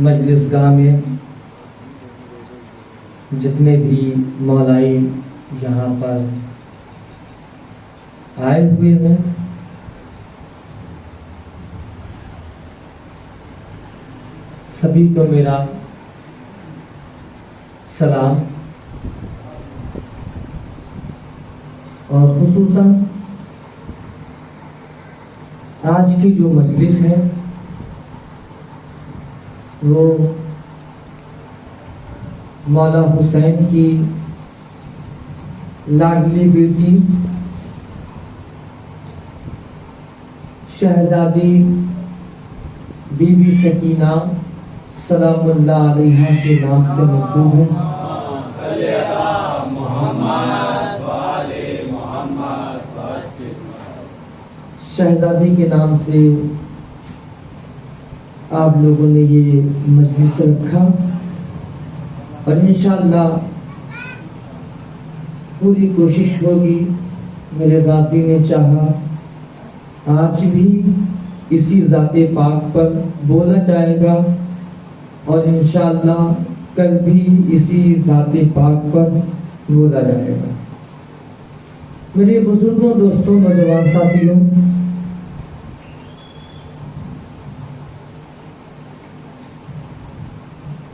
مجلس گاہ میں جتنے بھی مولائی یہاں پر آئے ہوئے ہیں، سبھی کو میرا سلام، اور خصوصاً آج کی جو مجلس ہے وہ مولا حسین کی لاڈلی بیٹی شہزادی بی بی سکینہ سلام اللہ علیہا کے نام سے منسوب ہے۔ شہزادی کے نام سے آپ لوگوں نے یہ مجلس رکھا، اور انشاءاللہ پوری کوشش ہوگی، میرے غازی نے چاہا آج بھی اسی ذات پاک پر بولا جائے گا، اور انشاءاللہ کل بھی اسی ذات پاک پر بولا جائے گا۔ میرے بزرگوں، دوستوں، نوجوان ساتھیوں،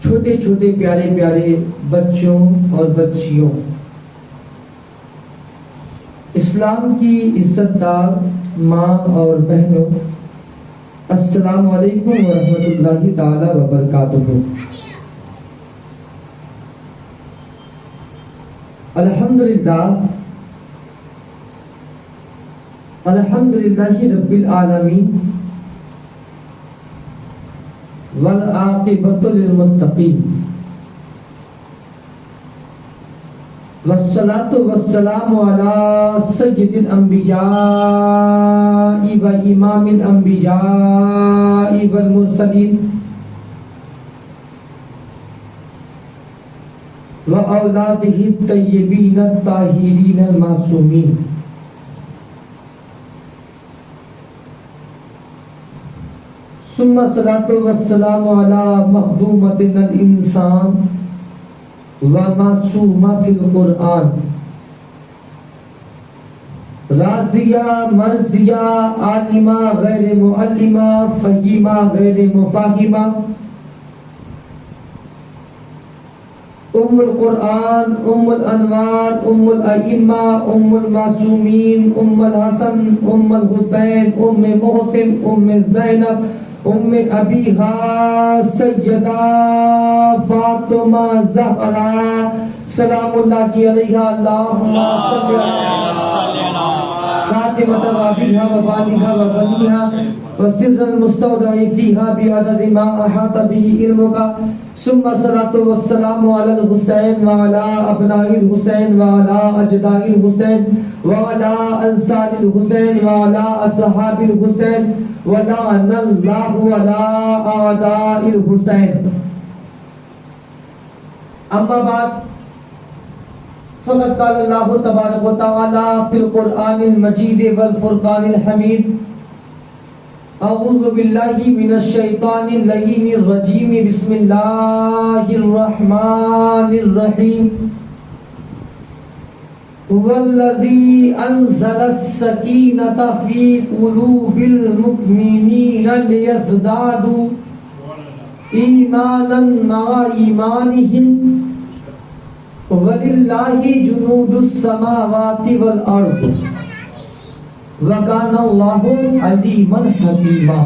چھوٹے چھوٹے پیارے پیارے بچوں اور بچیوں، اسلام کی عزت دار ماں اور بہنوں، السلام علیکم ورحمۃ اللہ تعالی وبرکاتہ۔ الحمدللہ رب العالمین والعاقبۃ للمتقین، والصلاۃ والسلام علی سید الانبیاء و امام الانبیاء والمرسلین و اولادہ الطیبین الطاہرین المعصومین۔ ثم الصلاۃ والسلام علی مخدومتنا الانسان ومعصومہ فی القرآن، راضیہ مرضیہ عالمہ غیر معلمہ فہیمہ غیر مفاہمہ، ام القرآن، ام الانوار، ام الائمہ، ام المعصومین، ام الحسن، ام الحسین، ام محسن، ام زینب، ام ابیہا سیدہ فاطمہ زہرا سلام اللہ علیہا، اللہم صلی علی فاطمہ و ابیہا و والدہا و بنیہا وسر المستودع فیہا بعدد ما احاط به علمک۔ ثم الصلاۃ والسلام علی الحسین وعلی ابناء الحسین وعلی اجداء الحسین وعلی انصار الحسین وعلی اصحاب الحسین ولعن اللہ علی اعداء الحسین۔ اما بعد، فقد قال اللہ تبارک و تعالی فی القرآن المجید والفرقان الحمید، اعوذ باللہ من الشیطان اللعین الرجیم، بسم اللہ الرحمن الرحیم۔ والذی انزل السکینۃ فی قلوب المؤمنین لیزدادوا ایمانا مع ایمانہم وللہ جنود السماوات والارض وَكَانَ اللَّهُ عَلِيمًا حَكِيمًا۔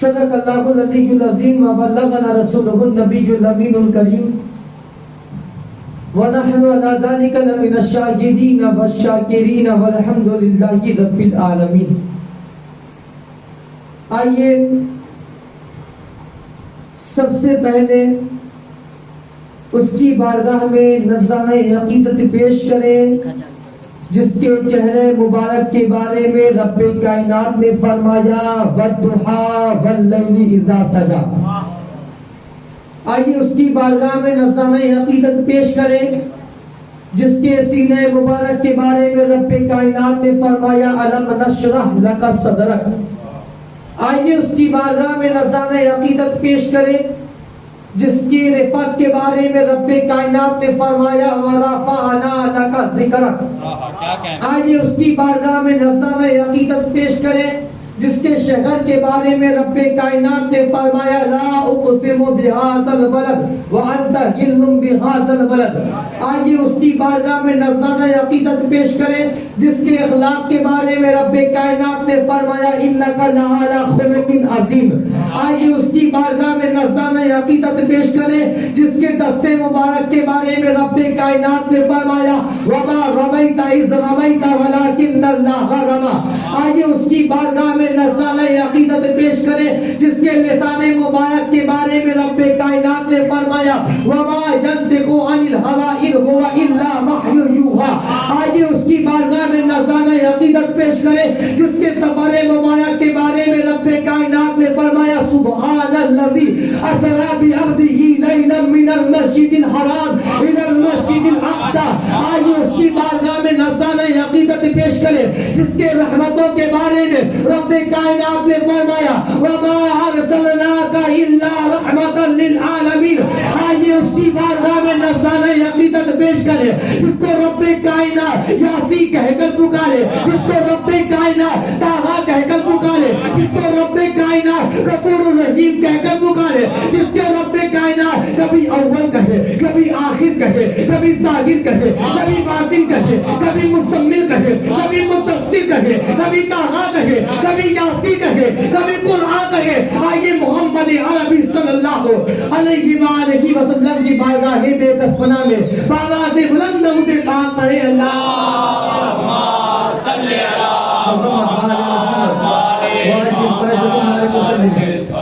صدق اللہ العلی العظیم وبلغنا رسولہ النبی الامین الکریم، وَنَحْنُ عَلَى ذَلِكَ لَمِنَ الشَّاهِدِينَ وَالشَّاكِرِينَ وَالْحَمْدُ لِلَّهِ رَبِّ الْعَالَمِينَ۔ آئیے سب سے پہلے اس کی بارگاہ میں نذرانہ عقیدت پیش کریں جس کے چہرے مبارک کے بارے میں رب کائنات نے فرمایا وَالضُّحَىٰ وَاللَّيْلِ إِذَا سَجَىٰ۔ آئیے اس کی بارگاہ میں نذرانہ عقیدت پیش کریں جس کے سینے مبارک کے بارے میں رب کائنات نے فرمایا أَلَمْ نَشْرَحْ لَكَ صَدْرَكَ۔ آئیے اس کی بارگاہ میں نذرانہ عقیدت پیش کریں جس کی رفعت کے بارے میں رب کائنات نے فرمایا وَرَفَعْنَا لَكَ ذِكْرَكَ. آئیے اس کی بارگاہ میں نذرانہ عقیدت پیش کریں جس کے شہر کے بارے میں رب کائنات نے فرمایا لا اقسم بهذا البلد وانت حل بهذا البلد. آئیے اس کی بارگاہ میں نذرانہ عقیدت پیش کریں جس کے اخلاق کے بارے میں رب کائنات نے فرمایا انک لعلی خلق عظیم. آئیے اس کی بارگاہ میں نذرانہ عقیدت پیش کریں جس کے دست مبارک کے بارے میں رب کائنات نے فرمایا وما رمیت اذ رمیت ولکن اللہ رمی. آئیے اس کی بارگاہ میں نذرانہ عقیدت پیش کریں جس کے لسان مبارک کے بارے میں رب کائنات نے فرمایا وما ينطق عن الهوى ان هو الا وحی یوحی. آئیے اس کی بارگاہ میں نذرانہ عقیدت پیش کریں جس کے سفر مبارک کے بارے میں رب کائنات نے فرمایا سبحان الذی اسری بعبده لیلا من المسجد الحرام الى المسجد الاقصى. آئیے اس کی بارگاہ میں نذرانہ عقیدت پیش کریں جس کے رحمتوں کے بارے میں رب کائنات نے فرمایا وما ارسلناک الا رحمتا للعالمین. آئیے اس کی بارگاہ میں نذرانہ عقیدت پیش کرے جس کو رب کائنات یاسی کہہ کر پکارے, جس کو رب کائنات طٰہٰ کہہ کر پکارے, جس کو رب کائنات غفور الرحیم کہہ کر پکارے, جس کے رب کائنات کبھی اول کہے, کبھی آخر کہے, کبھی ظاہر کہے, کبھی باطن کہے, کبھی مزمل کہے, کبھی مدثر کہے, کبھی طٰہٰ کہے, کبھی یاسی کہے, کبھی قرآن کہے. آئیے محمد عربی صلی اللہ علیہ وآلہ وسلم کی بارگاہ بے کسفنا میں بآواز بلند اونچے کام پڑھے اللہم صلی علی محمد وعجل فرجکم علیکم صلی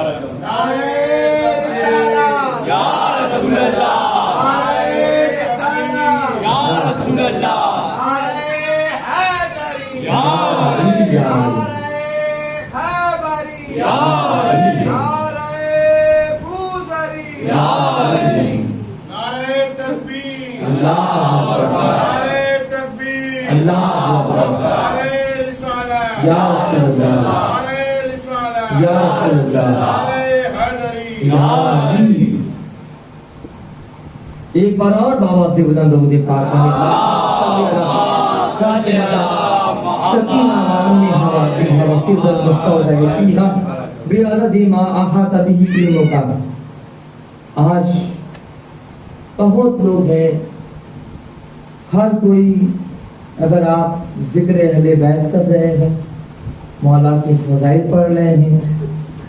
یا رسول اللہ یا رسول اللہ یا علی ایک بار اور بابا سے بلند درود پاک سکینہ معنی ہوا فیہا وسیط المستودع فیہا بعدد ما احاط به علمک. آج بہت لوگ ہیں, ہر کوئی اگر آپ ذکر اہل بیت کر رہے ہیں, مولا کے فضائل پڑھ رہے ہیں,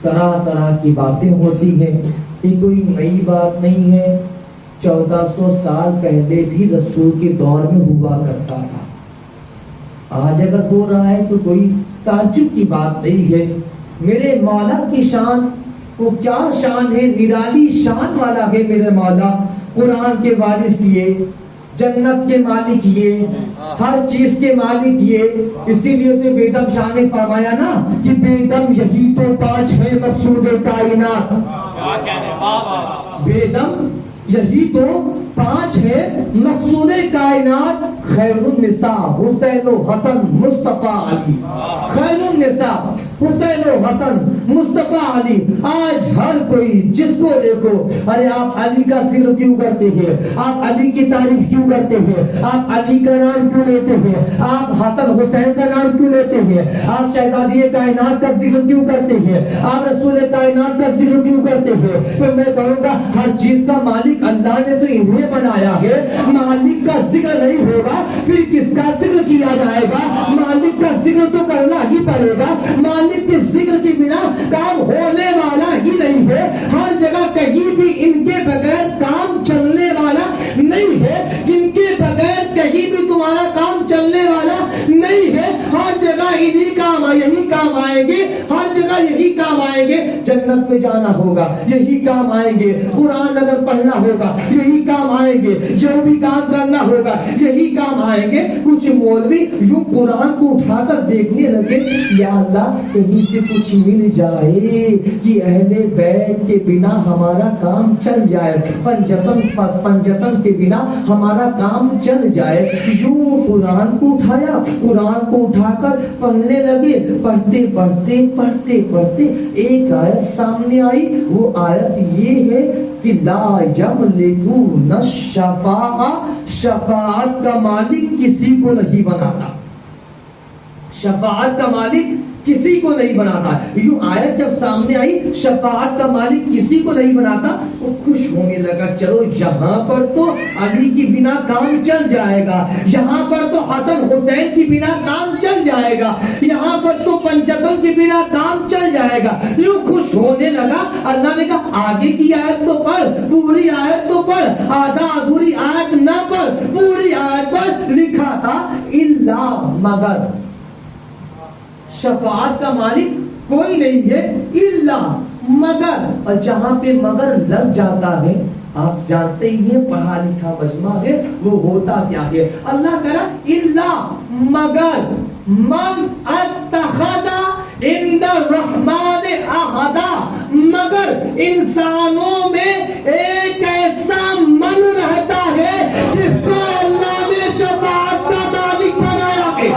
طرح طرح کی باتیں ہوتی ہیں, یہ کوئی نئی بات نہیں ہے, 1400 سال پہلے بھی رسول کے دور میں ہوا کرتا تھا. آج اگر ہو رہا ہے تو کوئی تعجب کی بات نہیں ہے. میرے مولا کی شان وہ کیا شان ہے, نرالی شان والا ہے میرے مولا. قرآن کے وارث یہ, جنت کے مالک یہ, ہر چیز کے مالک یہ. اسی لیے تو بیدم شاہ نے فرمایا نا کہ بیدم یہی تو پانچ ہے مقصود کائنات. بیدم یہی تو پانچ ہے مقصود کائنات. خیر النساء حسین و حسن مصطفیٰ علی. خیر النساء حسین و حسن مصطفیٰ علی. آج ہر کوئی جس کو دیکھو, ارے آپ علی کا ذکر کیوں کرتے ہیں, آپ علی کی تعریف کیوں کرتے ہیں, آپ علی کا نام کیوں لیتے ہیں, آپ حسن حسین کا نام کیوں لیتے ہیں, آپ شہزادی کائنات کا ذکر کیوں کرتے ہیں, آپ رسول کائنات کا ذکر کیوں کرتے ہیں. تو میں کہوں گا ہر چیز کا مالک اللہ نے تو انہیں بنایا ہے. مالک کا ذکر نہیں ہوگا پھر کس کا ذکر کیا جائے گا. مالک کا ذکر تو کرنا ہی پڑے گا. مالک کے ذکر کے بنا کام ہونے والا ہی نہیں ہے. ہر جگہ کہیں بھی ان کے بغیر کام چلنے والا نہیں ہے. ان کے بغیر کہیں بھی تمہارا کام چلنے والا نہیں ہے. ہر جگہ انہی کام, یہی کام آئیں گے. ہر جگہ یہی کام آئیں گے. جنت میں جانا ہوگا یہی کام آئیں گے. قرآن اگر پڑھنا ہوگا یہی کام آئیں گے. جو بھی کام کرنا ہوگا یہی کام آئیں گے. کچھ مولوی یوں قرآن کو اٹھا کر دیکھنے لگے, یا اللہ کہیں سے کچھ مل جائے کہ اہل بیت کے بنا ہمارا کام چل جائے, پنجتن کے بنا ہمارا کام چل جائے. یوں قرآن کو اٹھایا, قرآن کو اٹھا کر پڑھنے لگے. پڑھتے پڑھتے پڑھتے پڑھتے کرتے ایک آیت سامنے آئی، وہ آیت یہ ہے کہ لا یملکون الشفاعہ، شفاعت کا مالک کسی کو نہیں بناتا، شفاعت کا مالک کسی کو نہیں بناتا۔ یوں آیت جب سامنے آئی شفاعت کا مالک کسی کو نہیں بناتا، وہ خوش ہونے لگا، چلو یہاں پر تو علی کی بنا کام چل جائے گا، یہاں پر تو حسن حسین کی بنا کام چل جائے گا، یہاں پر تو پنجتن کی بنا کام چل جائے گا، یوں خوش ہونے لگا۔ اللہ نے کہا آگے کی آیت تو پڑھ، پوری آیت تو پڑھ، آدھا ادھوری آیت نہ پڑھ، پوری آیت پر لکھا تھا الا مگر، شفاعت کا مالک کوئی نہیں ہے الا مگر، اور جہاں پہ مگر لگ جاتا ہے آپ جانتے ہی ہیں، پڑھا لکھا مجمع ہے، وہ ہوتا کیا ہے؟ اللہ کرا الا مگر من اتخذ عند الرحمن عہدا، مگر انسانوں میں ایک ایسا من رہتا ہے جس کو اللہ نے شفاعت کا مالک بنایا ہے۔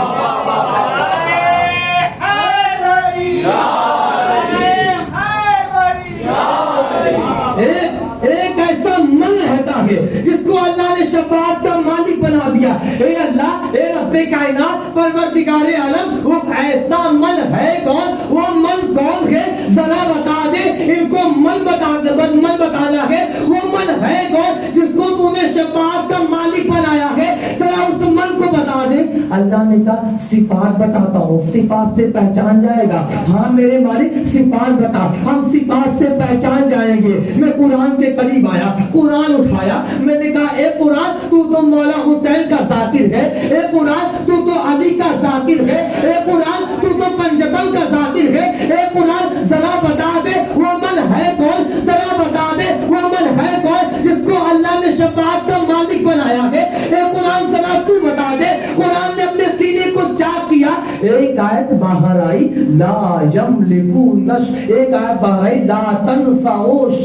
ایک ایسا من رہتا ہے جس کو اللہ نے شفاعت کا مالک بنا دیا۔ اے اللہ، اے رب کائنات، پروردگار عالم، وہ ایسا من ہے کون؟ وہ من کون ہے؟ ذرا بتا دے، ان کو من بتانا ہے، وہ من ہے کون جس کو تو نے شفاعت کا مالک بنایا ہے؟ ذرا اس من کو بتا دے۔ اللہ نے کہا صفات بتاتا ہوں، صفات سے پہچان جائے گا۔ ہاں میرے مالک صفات بتا، ہم صفات سے پہچان جائیں گے۔ میں قرآن کے قریب آیا، قرآن اٹھایا، میں نے کہا اے قرآن تو مولا حسین کا ذاکر ہے، اے قرآن تو علی کا ذاکر ہے، اے قرآن تو پنجتن کا ذاکر ہے، اے قرآن ذرا بتا دے وہ من ہے کون، ذرا بتا دے وہ من ہے کون جس کو اللہ نے شفاعت کا مالک بنایا ہے۔ اے قرآن ذرا تو بتا دے۔ قرآن نے اپنے سینے کو چاک کیا، ایک آیت باہر آئی لا یملکون، ایک آیت باہر آئی لا تنفع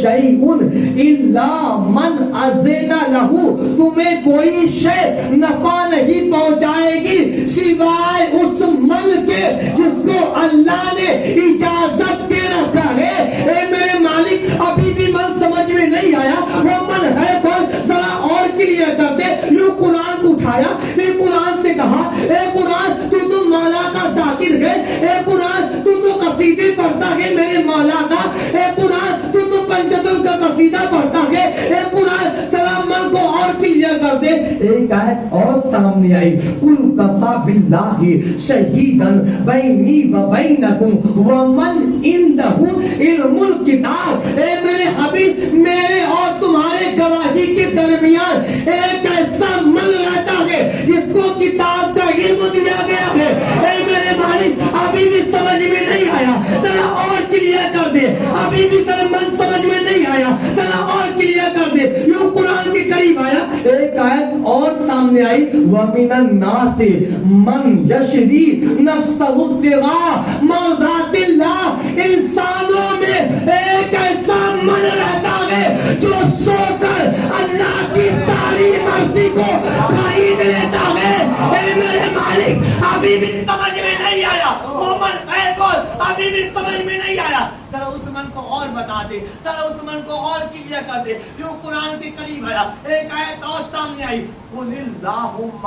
شیء الا من اذن لہ، تمہیں کوئی شے نفع نہیں پہنچائے گی سوائے اس من کے جس کو اللہ نے اجازت دے رکھا ہے۔ اے میرے مالک ابھی بھی من سمجھ میں نہیں آیا، وہ من ہے کون؟ ذرا اور کلیئر کر دے۔ یوں قرآن اٹھایا، اے قرآن سے کہا اے قرآن تو مولا کا ذاکر ہے، اے قرآن تو قصیدے پڑھتا ہے میرے مولا کا، اے قرآن تو پنجتن کا قصیدہ پڑھتا ہے، اے قرآن سلام من کو اور کلیئر کر دے۔ ایک آیت اور سامنے آئی قل کفی باللہ شہیدا بینی و بینکم ومن عندہ علم الکتاب، اے میرے حبیب میرے اور تمہارے گواہی کے درمیان ایک ایسا من رہتا ہے جس کو کتاب کا علم دیا گیا ہے۔ اے میرے مالک ابھی بھی سمجھ میں نہیں آیا، ذرا اور کلیئر کر دے۔ ابھی بھی ذرا من سمجھ میں نہیں آیا، ذرا اور کلیئر کر دے۔ یوں قرآن کے قریب آیا، ایک آیت اور سامنے آئی وَمِنَ النَّاسِ مَن يَشْرِي نَفْسَهُ ابْتِغَاءَ مَرْضَاتِ اللَّهِ، انسانوں میں ایک ایسا من رہتا ہے جو سو کر اللہ کی ساری مرضی کو خرید لیتا ہے۔ اے میرے مالک ابھی بھی سمجھ میں نہیں آیا، وہ من ہے کون؟ ابھی بھی سمجھ میں نہیں آیا، ذرا اس من کو اور بتا دے، ذرا اس من کو اور کلیئر کر دے۔ یوں قرآن کے قریب آیا، ایک آیت اور سامنے آئی قل اللہم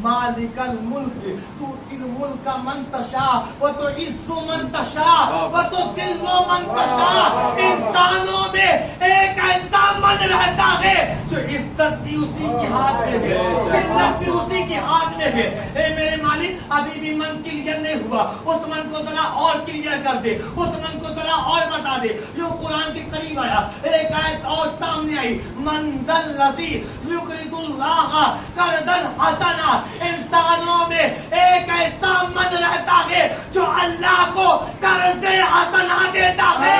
مالک الملک تؤتی الملک من تشاء وتعز من تشاء وتذل من تشاء، انسانوں میں ایک ایسا من رہتا ہے جو عزت بھی اسی کے ہاتھ میں ہے، ذلت بھی اسی کے ہاتھ میں ہے۔ اے میرے مالک ابھی بھی من کلیئر نہیں ہوا، اس من کو ذرا اور کلیئر کر دے، اس من کو ذرا اور بتا دے۔ یوں قرآن کے قریب آیا، ایک آیت اور سامنے آئی من ذا الذی یقرض اللہ قرضا حسنا، انسانوں میں ایک ایسا من رہتا ہے جو اللہ کو قرض حسنا دیتا ہے۔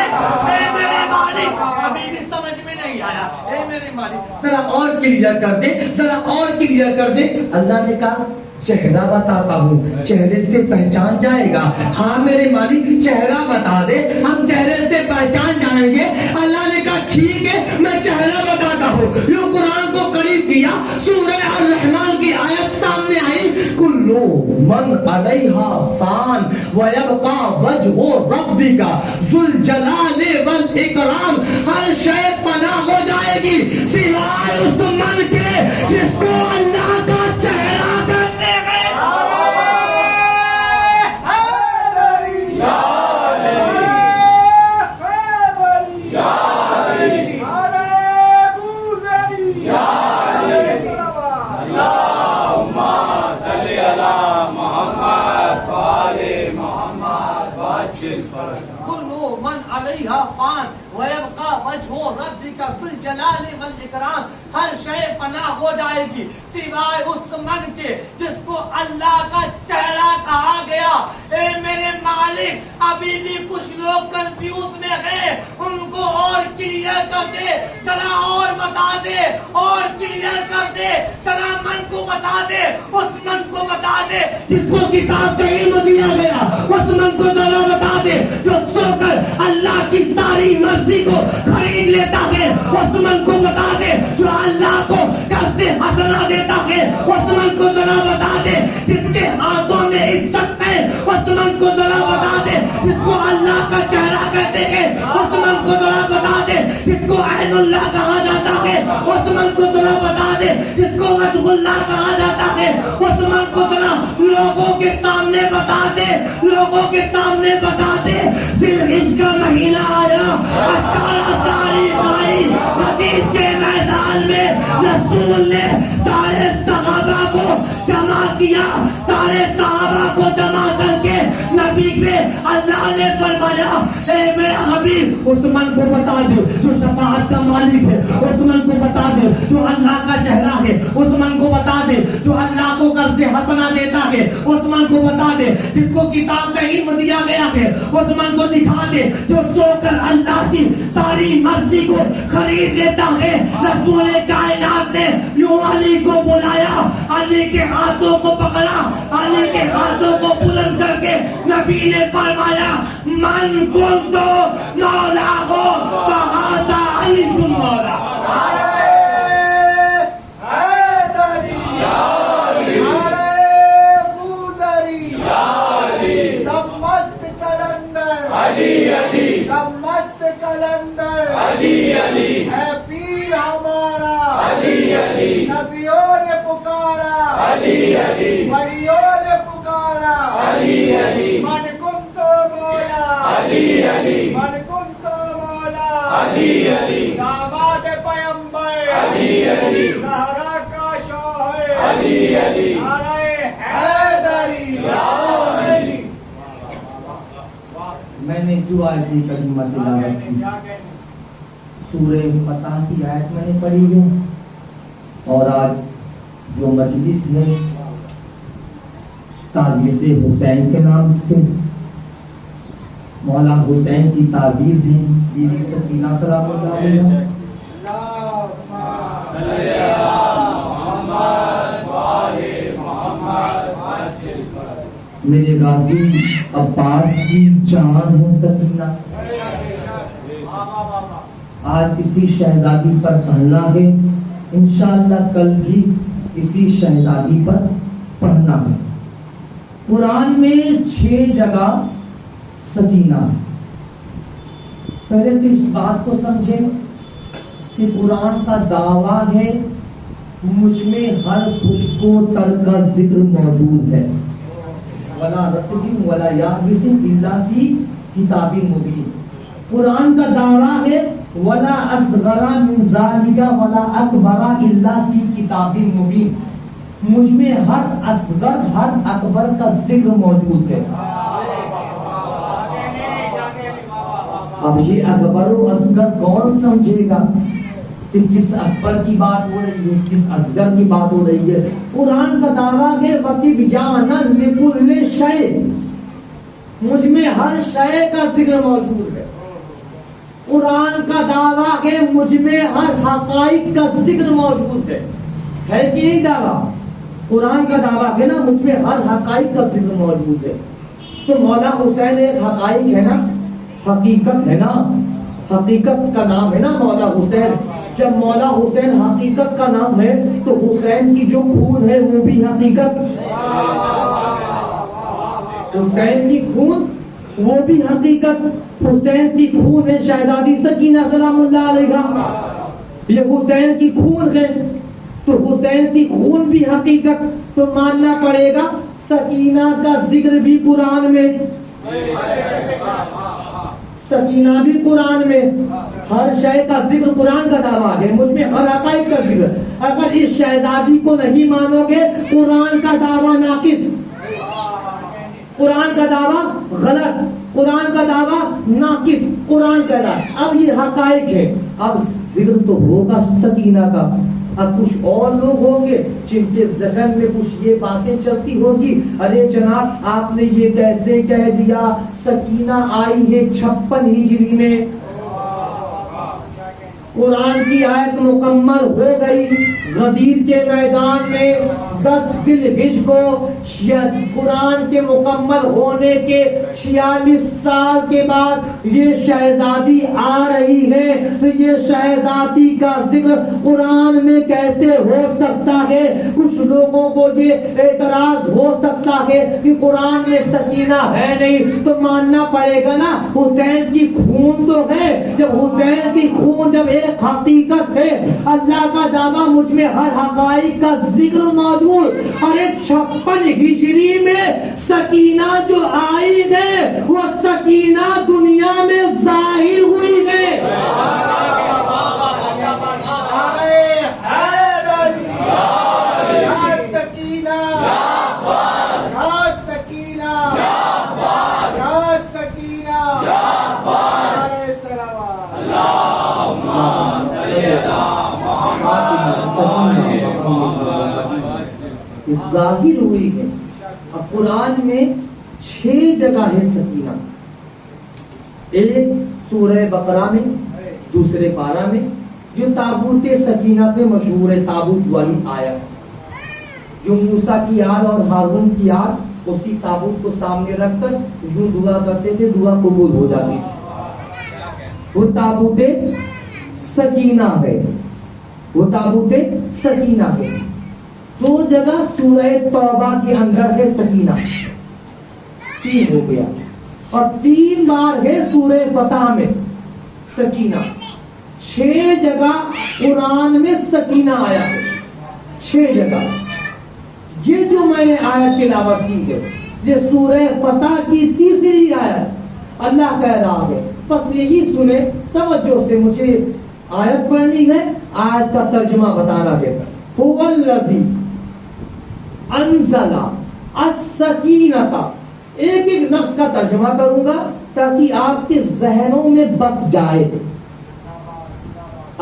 اے میرے مالک ابھی بھی سمجھ میں نہیں آیا، اے میرے مالک ذرا اور کلیئر کر دے، ذرا اور کلیئر کر دے۔ اللہ نے کہا چہرہ بتاتا ہوں، چہرے سے پہچان جائے گا۔ ہاں میرے مالک چہرہ بتا دے، ہم چہرے سے پہچان جائیں گے۔ اللہ نے کہا ٹھیک ہے میں چہرہ بتاتا ہوں۔ یوں قرآن کو قریب کیا، سورہ الرحمن کی آیت سامنے آئی کلو من علیہا فان ویبقا وجہ ربک ذو الجلال والاکرام. ہر شے فنا ہو جائے گی سوائے اس من کے جس کو اللہ کا چہرہ کرتے ہیں. فان ويبقى وجه ربك ذو الجلال والاکرام. ہر شے فنا ہو جائے گی سوائے اس من کے جس کو اللہ کا چہرہ کہا گیا. اے میرے مالک ابھی بھی کچھ لوگ کنفیوز میں ہیں, ان کو اور کلیئر کر دے ذرا, اور بتا دے, اور کلیئر کر دے ذرا, من کو بتا دے, اس من کو بتا دے جس کو کتاب کا علم دیا گیا, اس من کو ذرا بتا دے جو سو کر اللہ کی ساری مرضی کو خرید لیتا ہے, اس من کو بتا دے جو اللہ کو قرض حسنہ دیتا ہے, اس من کو ذرا بتا دے جس کے ہاتھوں میں عزت ہے, اس من کو ذرا بتا دے جس کو اللہ کا چہرہ کہتے ہیں, اس من کو ذرا بتا دے جس کو عین اللہ کہا جاتا ہے, اس من کو ذرا بتا دے جس کو وجہ اللہ کہا جاتا ہے, اس من کو ذرا لوگوں کے سامنے بتا دے, لوگوں کے سامنے بتا دے. ذوالحجہ کا مہینہ آیا, 18 تاریخ آئی, حدیث کے میدان میں رسول نے سارے صحابہ کو جمع کیا, سارے صحابہ کو جمع کر کے نبی سے اللہ نے فرمایا اے میرے حبیب اس من کو بتا دے جو شفاعت کا مالک ہے, اس من کو بتا دے جو اللہ کا چہرہ ہے, اس من کو بتا دے جو اللہ کو قرض حسنہ دیتا ہے, اس من کو بتا دے جس کو کتاب کا علم دیا گیا ہے, اس من کو دکھا دے جو سو کر اللہ کی ساری مرضی کو خرید لیتا ہے. رسول کائنات نے یوں علی کو بلایا, علی کے ہاتھوں کو پکڑا, علی کے ہاتھوں کو بلند کر کے نبی نے فرمایا من کنت مولا ہو فہذا علی مولا. مست کلندر علی علی ہے پیر ہمارا علی علی, نبیوں نے پکارا علی علی, ولیوں نے پکارا علی علی, من کنت مولا علی علی, من کنت مولا علی علی, داماد پیمبر علی علی, زہرا کا شوہر علی علی, نعرہ حیدری علی. میں نے جو آیت کریمہ تلاوت کی سورہ فتح کی آیت میں نے پڑھی ہے, اور آج جو مجلس ہے تعویذ حسین کے نام سے مولا حسین کی تعویذ ہے بیوی سکینہ سلام اللہ علیہا. میرے غازی عباس کی جان ہے سکینہ, آج اسی شہزادی پر پڑھنا ہے, انشاءاللہ کل بھی اسی شہزادی پر پڑھنا ہے. قرآن میں 6 جگہ سکینہ ہے. پہلے تو اس بات کو سمجھیں کہ قرآن کا دعویٰ ہے مجھ میں ہر خوشبو تر کا ذکر موجود ہے, ولا رتب ولا یابس الا فی کتاب مبین. قرآن کا دعویٰ ہے ولا اصغر من ذالک ولا اکبر الا فی کتاب مبین, مجھ میں ہر اصغر ہر اکبر کا ذکر موجود ہے. اب یہ اکبر و اصغر کون سمجھے گا کہ کس اکبر کی بات ہو رہی ہے, کس اصغر کی بات ہو رہی ہے. قرآن کا دعویٰ ہے وَقِبْ جَعْنَا لِكُلِّ شَيْءٍ, مجھ میں ہر شے کا ذکر موجود ہے. قرآن کا دعویٰ ہے مجھ میں ہر حقائق کا ذکر موجود ہے کہ نہیں دعویٰ؟ قرآن کا دعویٰ ہے نا مجھ میں ہر حقائق کا ذکر موجود ہے. تو مولا حسین ایک حقائق ہے نا, حقیقت ہے نا, حقیقت کا نام ہے نا مولا حسین. جب مولا حسین حقیقت کا نام ہے تو حسین کی جو خون ہے وہ بھی حقیقت. حسین کی خون وہ بھی حقیقت، حسین کی خون ہے شہزادی سکینہ سلام اللہ علیہا، یہ حسین کی خون ہے، تو حسین کی خون بھی حقیقت، تو ماننا پڑے گا سکینہ کا ذکر بھی قرآن میں، سکینہ بھی قرآن میں، ہر شے کا ذکر قرآن کا دعویٰ ہے، مجھ میں ہر حقائق کا ذکر، اگر اس شہزادی کو نہیں مانو گے قرآن کا دعویٰ ناقص، قرآن کا دعویٰ غلط، قرآن کا دعویٰ ناقص، قرآن کا دعویٰ، اب یہ حقائق ہے، اب ذکر تو ہوگا سکینہ کا، اب کچھ اور لوگ ہوں گے جن کے ذہن میں کچھ یہ باتیں چلتی ہوگی، ارے جناب آپ نے یہ کیسے کہہ دیا، سکینہ آئی ہے 56 ہجری میں، قرآن کی آیت مکمل ہو گئی، غدیر کے میدان میں 10 ذی الحجہ کو قرآن کے مکمل ہونے کے 46 سال کے بعد یہ شہزادی آ رہی ہے، تو یہ شہزادی کا ذکر قرآن میں کیسے ہو سکتا ہے؟ کچھ لوگوں کو یہ اعتراض ہو سکتا ہے کہ قرآن میں سکینہ ہے نہیں، تو ماننا پڑے گا نا حسین کی خون تو ہے، جب حسین کی خون جب ایک حقیقت ہے، اللہ کا دعویٰ مجھ میں ہر حقائق کا ذکر موجود، اور ایک 56 ہجری میں سکینہ جو آئی ہے وہ سکینہ دنیا میں ظاہر ہوئی ہے، ظاہر ہوئی ہے۔ اب قرآن میں 6 جگہ ہے سکینہ، ایک سورہ بقرہ میں، دوسرے پارہ میں، جو تابوت سکینہ سے مشہور ہے، تابوت والی آیت، جو موسیٰ کی یاد اور ہارون کی یاد اسی تابوت کو سامنے رکھ کر یوں دعا کرتے تھے، دعا قبول ہو جاتی تھی، وہ تابوت سکینہ ہے، وہ تابوت سکینہ ہے۔ 2 جگہ سورہ توبہ کے اندر ہے سکینہ، 3 ہو گیا، اور 3 بار ہے سورہ فتح میں سکینہ، 6 جگہ قرآن میں سکینہ آیا ہے، 6 جگہ۔ یہ جو میں نے آیت تلاوت کی ہے یہ سورہ فتح کی 3ری آیت، اللہ کہہ رہا ہے، بس یہی سنیں توجہ سے، مجھے آیت پڑھنی ہے، آیت کا ترجمہ بتانا ہے۔ هو الذی انزل السکینۃ، ایک ایک لفظ کا ترجمہ کروں گا تاکہ آپ کے ذہنوں میں بس جائے،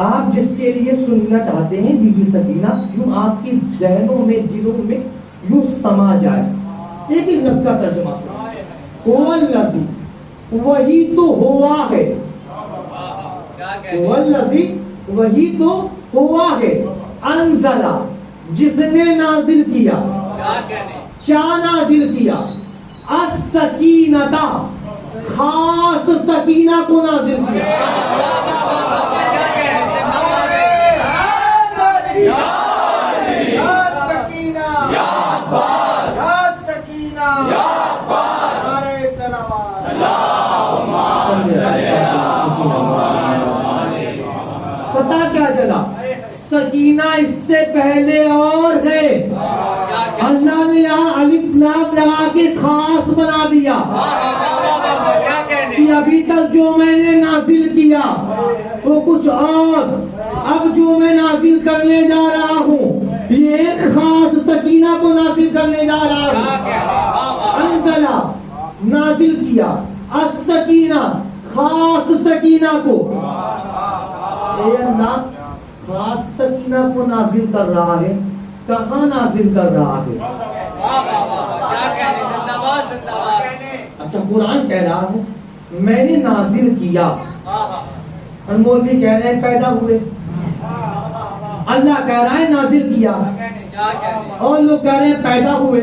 آپ جس کے لیے سننا چاہتے ہیں بی بی سکینہ، یوں آپ کے ذہنوں میں دلوں میں یوں سما جائے۔ ایک ایک لفظ کا ترجمہ سنیں۔ هو الذی، وہی تو ہوا ہے، هو الذی، وہی تو ہوا ہے، انزل، جس نے نازل کیا، کیا نازل کیا؟ السکینۃ، خاص سکینہ کو نازل کیا۔ پتا کیا چلا؟ سکینہ اس سے پہلے اور ہے، اللہ نے یہاں الف لام لگا کے خاص بنا دیا کہ ابھی تک جو میں نے نازل کیا وہ کچھ اور، اب جو میں نازل کرنے جا رہا ہوں یہ ایک خاص سکینہ کو نازل کرنے جا رہا ہوں۔ انزلہ، نازل کیا، السکینہ، خاص سکینہ کو، اے اللہ خاص سکینہ کو نازل کر رہا ہے، کہاں نازل کر رہا ہے؟ اچھا قرآن کہہ رہا ہے میں نے نازل کیا، اور مولوی کہہ رہے ہیں پیدا ہوئے، اللہ کہہ رہا ہے نازل کیا، اور لوگ کہہ رہے ہیں پیدا ہوئے۔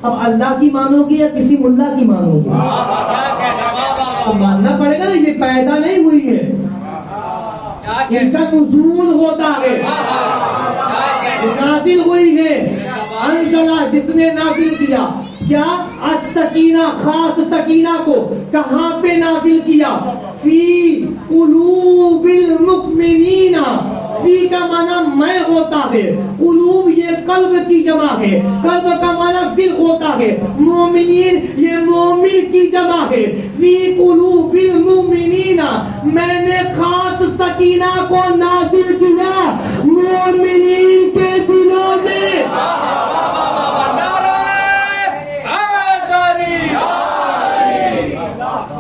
اب اللہ کی مانو گی یا کسی ملا کی مانو گی؟ تو ماننا پڑے گا نا یہ پیدا نہیں ہوئی ہے، ان کا نزول ہوتا ہے، نازل ہوئی ہے۔ انزلہ، جس نے نازل کیا، کیا السکینہ خاص سکینہ کو کہاں پہ نازل کیا؟ فی قلوب المؤمنین. فی کا معنی میں ہوتا ہے، قلوب یہ قلب کی جمع ہے، قلب کا معنی دل ہوتا ہے، مومنین یہ مومن کی جمع ہے. فی قلوب المؤمنین میں نے خاص سکینہ کو نازل کیا مومنین کے دلوں میں.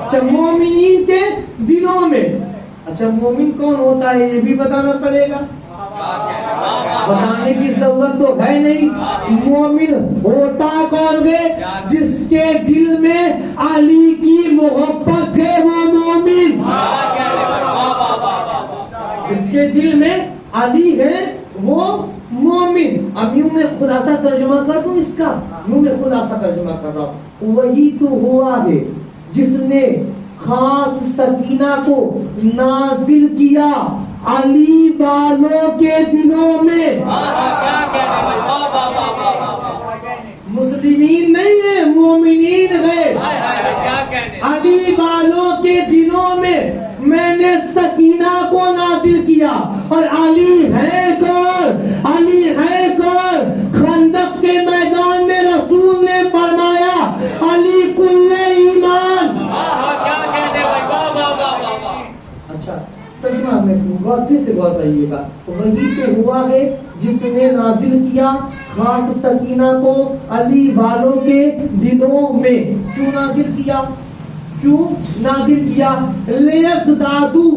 اچھا مومنین کے دلوں میں. اچھا مومن کون ہوتا ہے یہ بھی بتانا پڑے گا، بتانے کی ضرورت تو ہے نہیں. مومن ہوتا کون ہے؟ جس کے دل میں علی کی محبت ہے وہ مومن. جس کے دل میں علی ہے وہ مومن. اب یوں میں خلاصہ ترجمہ کر دوں اس کا، یوں میں خلاصہ ترجمہ کر رہا ہوں. وہی تو ہوا ہے جس نے خاص سکینہ کو نازل کیا علی والوں کے دلوں میں. مسلمین نہیں ہے، مومنین ہے. علی والوں کے دلوں میں نے سکینہ کو نازل کیا. اور علی ہے کون؟ علی ہے کون؟ خندق کے میدان میں رسول نے فرمایا علی کل ایمان. اچھا ترجمہ میں غور سے غور کریے گا. وہی تو ہوا ہے جس نے نازل کیا خاص سکینہ کو علی والوں کے دلوں میں. کیوں نازل کیا؟ کیوں نازل کیا؟ لیزدادو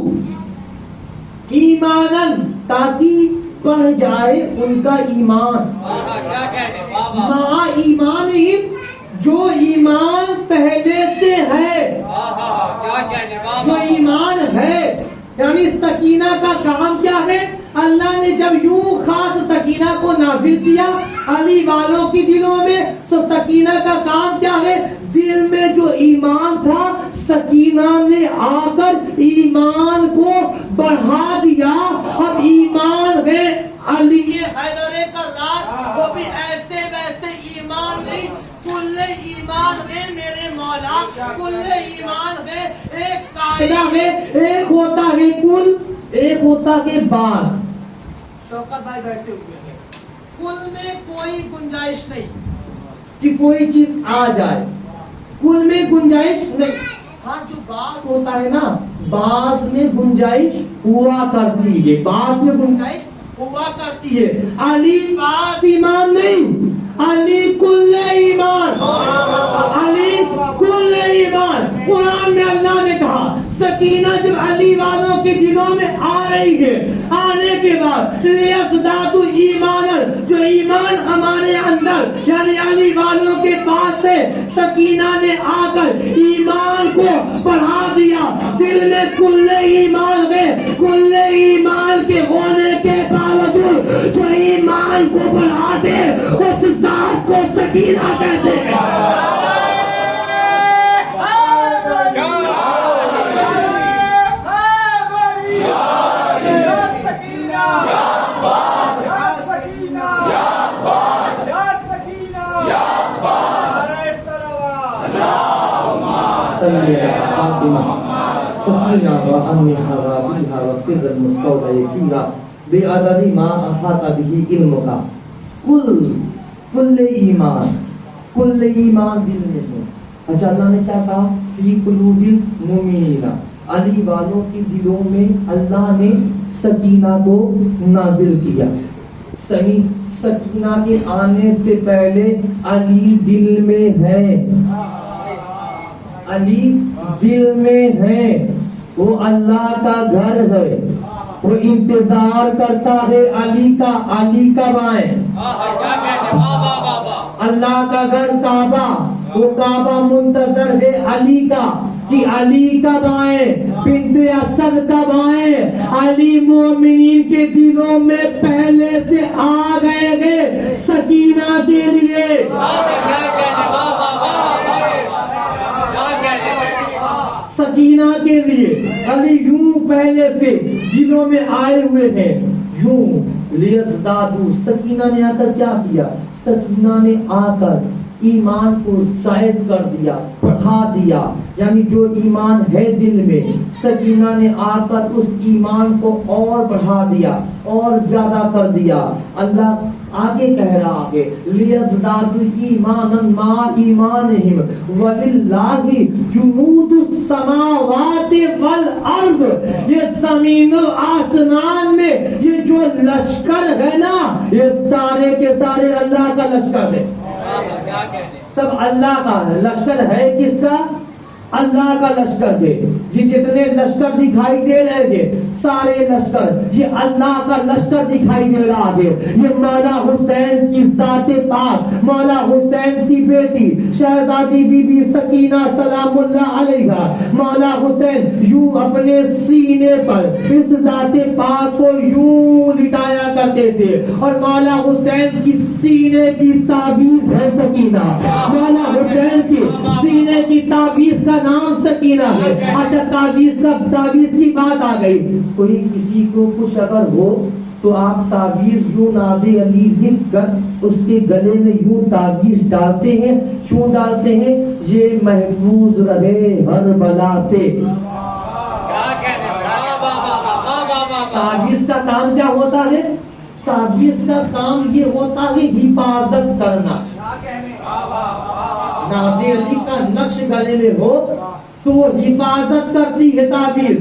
ایماناً تاکہ بڑھ جائے ان کا ایمان. مع ایمانہم جو ایمان پہلے سے ہے، جو ایمان ہے. یعنی سکینہ کا کام کیا ہے؟ اللہ نے جب یوں خاص سکینہ کو نازل کیا علی والوں کی دلوں میں، تو سکینہ کا کام کیا ہے؟ دل میں جو ایمان تھا سکینہ نے آ کر ایمان کو بڑھا دیا. اب ایمان ہے علی حیدر کرار، وہ بھی ایسے ویسے ایمان نہیں، کل ایمان ہے میرے مولا، کل ایمان ہے. ایک قاعدہ ہے، ایک ہوتا ہے کل، ایک ہوتا ہے بعض. شوکت بھائی بیٹھے ہوئے ہیں. کل میں کوئی گنجائش نہیں کہ کوئی چیز آ جائے، کل میں گنجائش نہیں. ہاں جو بعض ہوتا ہے نا، بعض میں گنجائش ہوا کرتی ہے، بعض میں گنجائش ہوا کرتی ہے. علی بعض ایمان نہیں، علی کل ایمان، علی کل ایمان. قرآن میں اللہ نے کہا سکینہ جب علی والوں کے دلوں میں آ رہی ہے، آنے کے بعد لیزدادو ایمانا، جو ایمان ہمارے اندر یعنی علی والوں کے پاس سے سکینہ نے آ کر ایمان کو بڑھا دیا. دل میں کل ایمان ہے، کل ایمان کے ہونے کے باوجود جو ایمان کو بڑھا دے اس ذات کو سکینہ کہتے ہیں. سکینہ وأمنها وابيها وسر المستودع فيها بعدد ما أحاط به علمك. کل ایمان، کل ایمان دل میں ہے. اچھا اللہ نے کیا کہا؟ فی قلوب المؤمنین، علی والوں کی دلوں میں اللہ نے سکینہ کو نازل کیا. صحیح سکینہ کے آنے سے پہلے علی دل میں ہے، علی دل میں ہے. وہ اللہ کا گھر ہے، وہ انتظار کرتا ہے علی کا. علی کب آئے؟ اللہ کا گھر کعبہ، وہ کعبہ منتظر ہے علی کا کہ علی کب آئے، بنت اسد کب آئے. علی مومنین کے دلوں میں پہلے سے آ گئے سکینہ کے لیے. سکینہ کے لیے علی یوں پہلے سے دلوں میں آئے ہوئے ہیں. یوں لیزدادو، سکینہ نے آ کر کیا کیا؟ سکینہ نے آ کر ایمان کو زائد کر دیا، بڑھا دیا، یعنی جو ایمان ہے دل میں، سکینہ نے آ کر اس ایمان کو اور بڑھا دیا اور زیادہ کر دیا۔ اللہ آگے کہہ رہا ہے لیزدادوا ایمانا مع ایمانہم وللہ جنود السماوات والارض، یہ زمین و آسمان میں یہ جو لشکر ہے نا، یہ سارے کے سارے اللہ کا لشکر ہے، سب اللہ کا لشکر ہے۔ کس کا؟ اللہ کا لشکر ہے۔ یہ جتنے لشکر دکھائی دے رہے ہیں سارے لشکر یہ اللہ کا لشکر دکھائی دے رہا ہے۔ یہ مولا حسین کی ذات پاک، مولا حسین کی بیٹی شہزادی بی بی سکینہ سلام اللہ علیہا، مولا حسین یوں اپنے سینے پر اس ذات پاک کو یوں لٹایا کرتے تھے، اور مولا حسین کی سینے کی تعویذ ہے سکینہ۔ مولا حسین کی سینے کی تعویذ کا نام سکینہ ہے۔ اچھا تعویذ کی بات آ گئی، کوئی کسی کو کچھ اگر ہو تو آپ تعویذ یوں ناد علی لکھ کر اس کے گلے میں یوں تعویذ ڈالتے ہیں۔ کیوں ڈالتے ہیں؟ یہ محفوظ رہے ہر بلا سے۔ تعویذ کا کام کیا ہوتا ہے؟ تعویذ کا کام یہ ہوتا ہے حفاظت کرنا۔ ناد علی کا نقش گلے میں ہو تو وہ حفاظت کرتی ہے تعویذ۔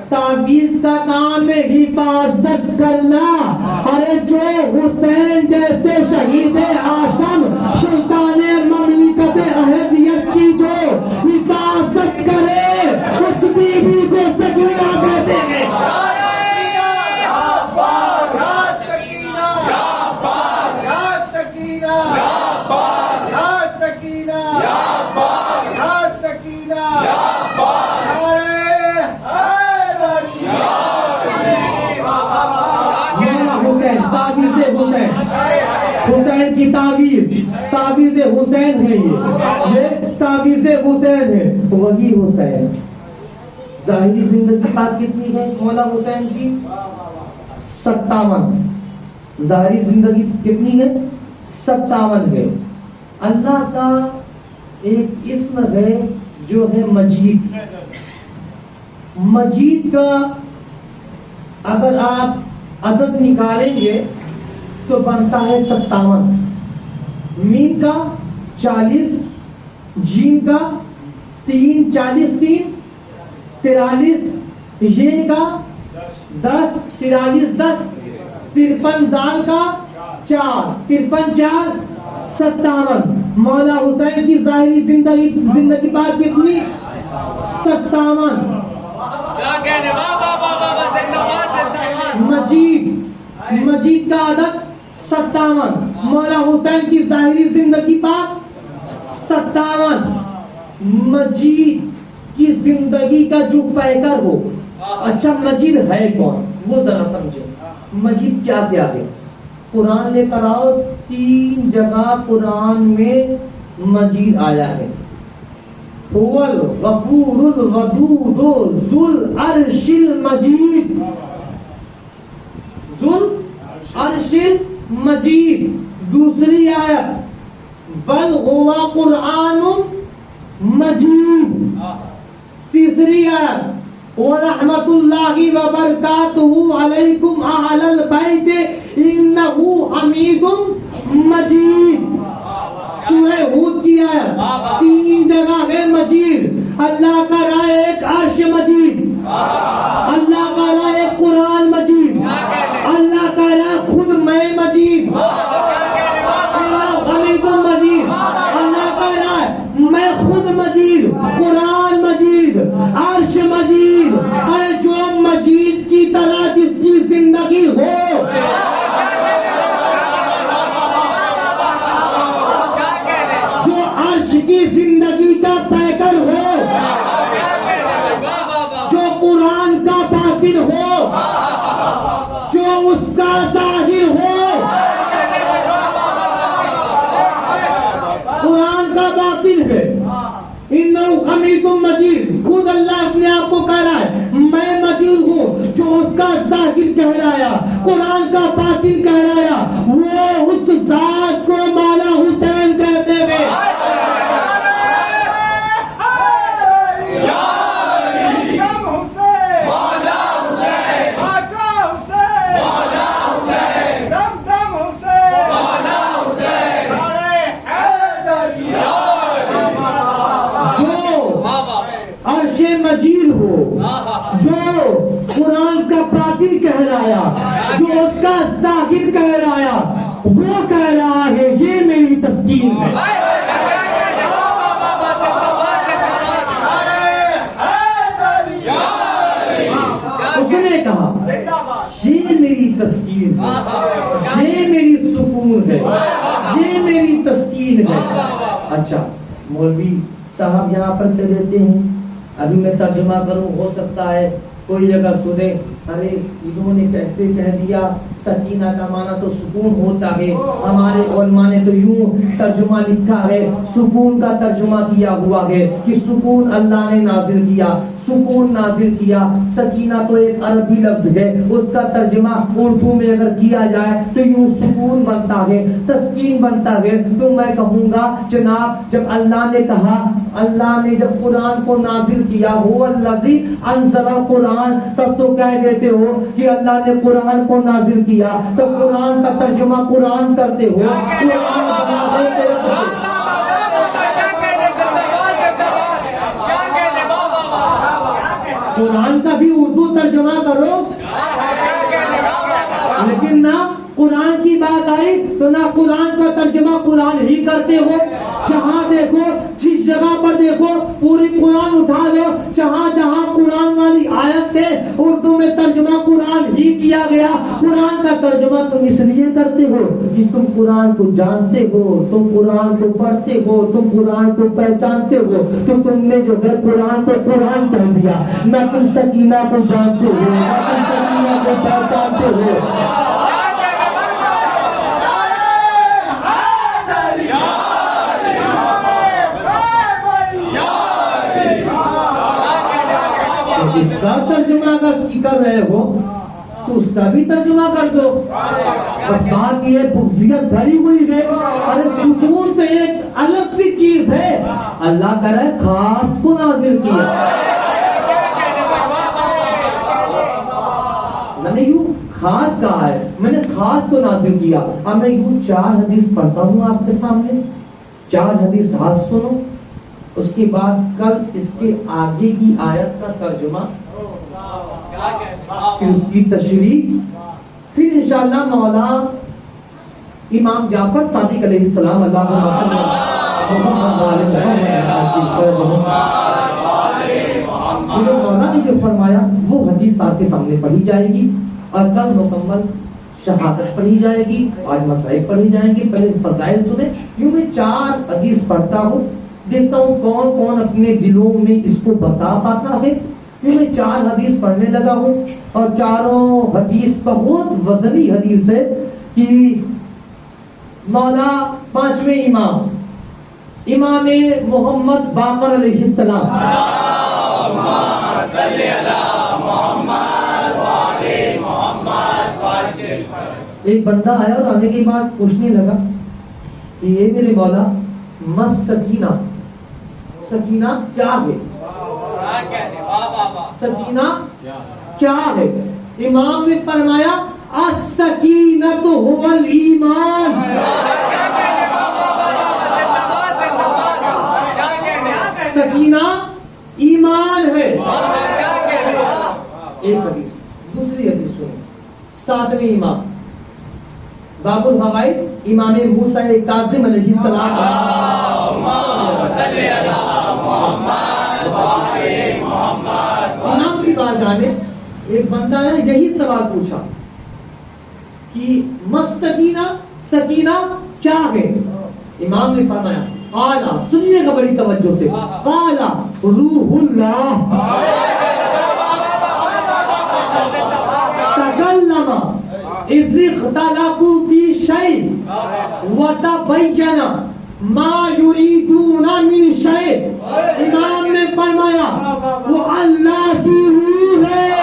تعویذ کا کام ہے حفاظت کرنا۔ ارے جو حسین جیسے شہید اعظم سلطان مملکت اہلیت کی جو حفاظت کرے اس بیوی کو سکینہ کہتے ہیں۔ حسین کی تعویذ حسین ہے، یہ تعویذ حسین ہے، وہی حسین۔ ظاہری زندگی بات کتنی ہے مولا حسین کی؟ 57۔ ظاہری زندگی کتنی ہے؟ 57 ہے۔ اللہ کا ایک اسم ہے جو ہے مجید۔ مجید کا اگر آپ عدد نکالیں گے تو بنتا ہے 57۔ میم کا 40، جیم کا 3، 40 3 43، یہ کا 10، 43 10، 53 دال کا 4، 53 4 57۔ مولا حسین کی ظاہری زندگی بات کتنی؟ 57۔ مجید کا عدد 57۔ مولا حسین کی ظاہری زندگی پاک 57۔ مجید کی زندگی کا جو پیکر ہو، اچھا مجید ہے کون وہ ذرا سمجھے۔ مجید کیا کیا ہے؟ قرآن لے کر آؤ، 3 جگہ قرآن میں مجید آیا ہے۔ هو الغفور الودود ذو العرش المجید، ذو العرش المجید۔ دوسری آیت بل هو قرآن مجید۔ تیسری آیت ورحمت اللہ وبرکاتہ علیکم اہل البیت انہ حمید مجید۔ سورہ ہود کی آیت 3 جگہ ہے مجید۔ اللہ کا رائے ایک عرش مجید، اللہ کا رائے ایک قرآن مجید، اللہ کا رائے خود میں مجید، حمید مجید۔ اللہ کا رائے میں خود مجید، قرآن مجید، عرش مجید۔ ارے جو مجید کی طرح جس کی زندگی ہو، جو عرش کی زندگی کا پیکر ہو، حمید مجید، خود اللہ اپنے آپ کو کہہ رہا ہے میں مجید ہوں، جو اس کا ظاہر کہلایا، قرآن کا باطن کہلایا، وہ اس ذات کو مولا حسین کہتے ہوئے مجید ہو، جو قرآن کا باطن کہلایا، جو اس کا ظاہر کہلایا، وہ کہہ رہا ہے یہ میری تسکین ہے۔ اس نے کہا یہ میری تسکین ہے، یہ میری سکون ہے، یہ میری تسکین ہے۔ اچھا مولوی صاحب یہاں پر کہہ دیتے ہیں، ابھی میں ترجمہ کروں، ہو سکتا ہے کوئی اگر سنے ارے انہوں نے کیسے کہہ دیا سکینہ کا معنی تو سکون ہوتا ہے، ہمارے علماء نے تو یوں ترجمہ لکھا ہے، سکون کا ترجمہ کیا ہوا ہے کہ سکون اللہ نے نازل کیا، سکون نازل کیا۔ سکینہ تو ایک عربی لفظ ہے، اس کا ترجمہ اردو میں اگر کیا جائے تو یوں سکون بنتا ہے، تسکین بنتا ہے۔ تو میں کہوں گا جناب جب اللہ نے کہا، اللہ نے جب قرآن کو نازل کیا هو الذی انزل القرآن، تب تو کہہ دیتے ہو کہ اللہ نے قرآن کو نازل کیا، تو قرآن کا ترجمہ قرآن کرتے ہو، قرآن کا بھی اردو ترجمہ کرو، لیکن نہ قرآن کی بات آئی تو نہ قرآن کا ترجمہ قرآن ہی کرتے ہو۔ جہاں دیکھو جس جگہ پر دیکھو پوری قرآن اٹھا لو، جہاں جہاں قرآن والی آیت ہے اردو میں ترجمہ قرآن ہی کیا گیا۔ قرآن کا ترجمہ تم اس لیے کرتے ہو کہ تم قرآن کو جانتے ہو، تم قرآن کو پڑھتے ہو، تم قرآن کو پہچانتے ہو، تو تم نے جو ہے قرآن کو قرآن کہہ دیا، نہ تم سکینہ کو جانتے ہو، نہ تم سکینہ کو پہچانتے ہو۔ اس کا ترجمہ اگر کر رہے ہو تو اس کا بھی ترجمہ کر دو۔ بس بات یہ بغضیت بھری ہوئی ہے، ارے سکون تو ایک الگ سی چیز ہے، اللہ کہہ رہا ہے خاص کو نازل کیا۔ میں نے یوں خاص کہا ہے، میں نے خاص کو نازل کیا۔ اب میں یوں 4 حدیث پڑھتا ہوں آپ کے سامنے، 4 حدیث ہاتھ سنو، اس کے بعد کل اس کے آگے کی آیت کا ترجمہ، پھر اس کی تشریح، پھر انشاءاللہ مولا امام جعفر صادق علیہ السلام مولا نے جو فرمایا وہ حدیث آپ کے سامنے پڑھی جائے گی، اور کل مکمل شہادت پڑھی جائے گی، آج مسائل پڑھی جائیں گی۔ پہلے فضائل سنیں، کیوں میں 4 حدیث پڑھتا ہوں، دیکھتا ہوں کون کون اپنے دلوں میں اس کو بسا پاتا ہے۔ میں 4 حدیث پڑھنے لگا ہوں، اور چاروں حدیث بہت وزنی حدیث ہے کہ مولا 5ویں امام محمد باقر علیہ السلام ایک بندہ آیا اور آنے کے بعد پوچھنے لگا کہ یہ میرے مولا سکینہ کیا ہے؟ سکینہ کیا ہے؟ امام نے فرمایا السکینۃ هو الایمان، سکینہ ایمان ہے۔ ایک حدیث، دوسری حدیث سنو، 7ویں امام باب الحوائز امام موسیٰ کاظم علیہ السلام، امام کی بات جانے ایک بندہ نے یہی سوال پوچھا کہ سکینہ کیا ہے؟ امام نے فرمایا قالا، سنیے گا بڑی توجہ سے، قالا روح اللہ تکلم اذ اختلفوا فی شیء وتبین ما یریدون من شیء امام نے فرمایا وہ اللہ کی روح ہے.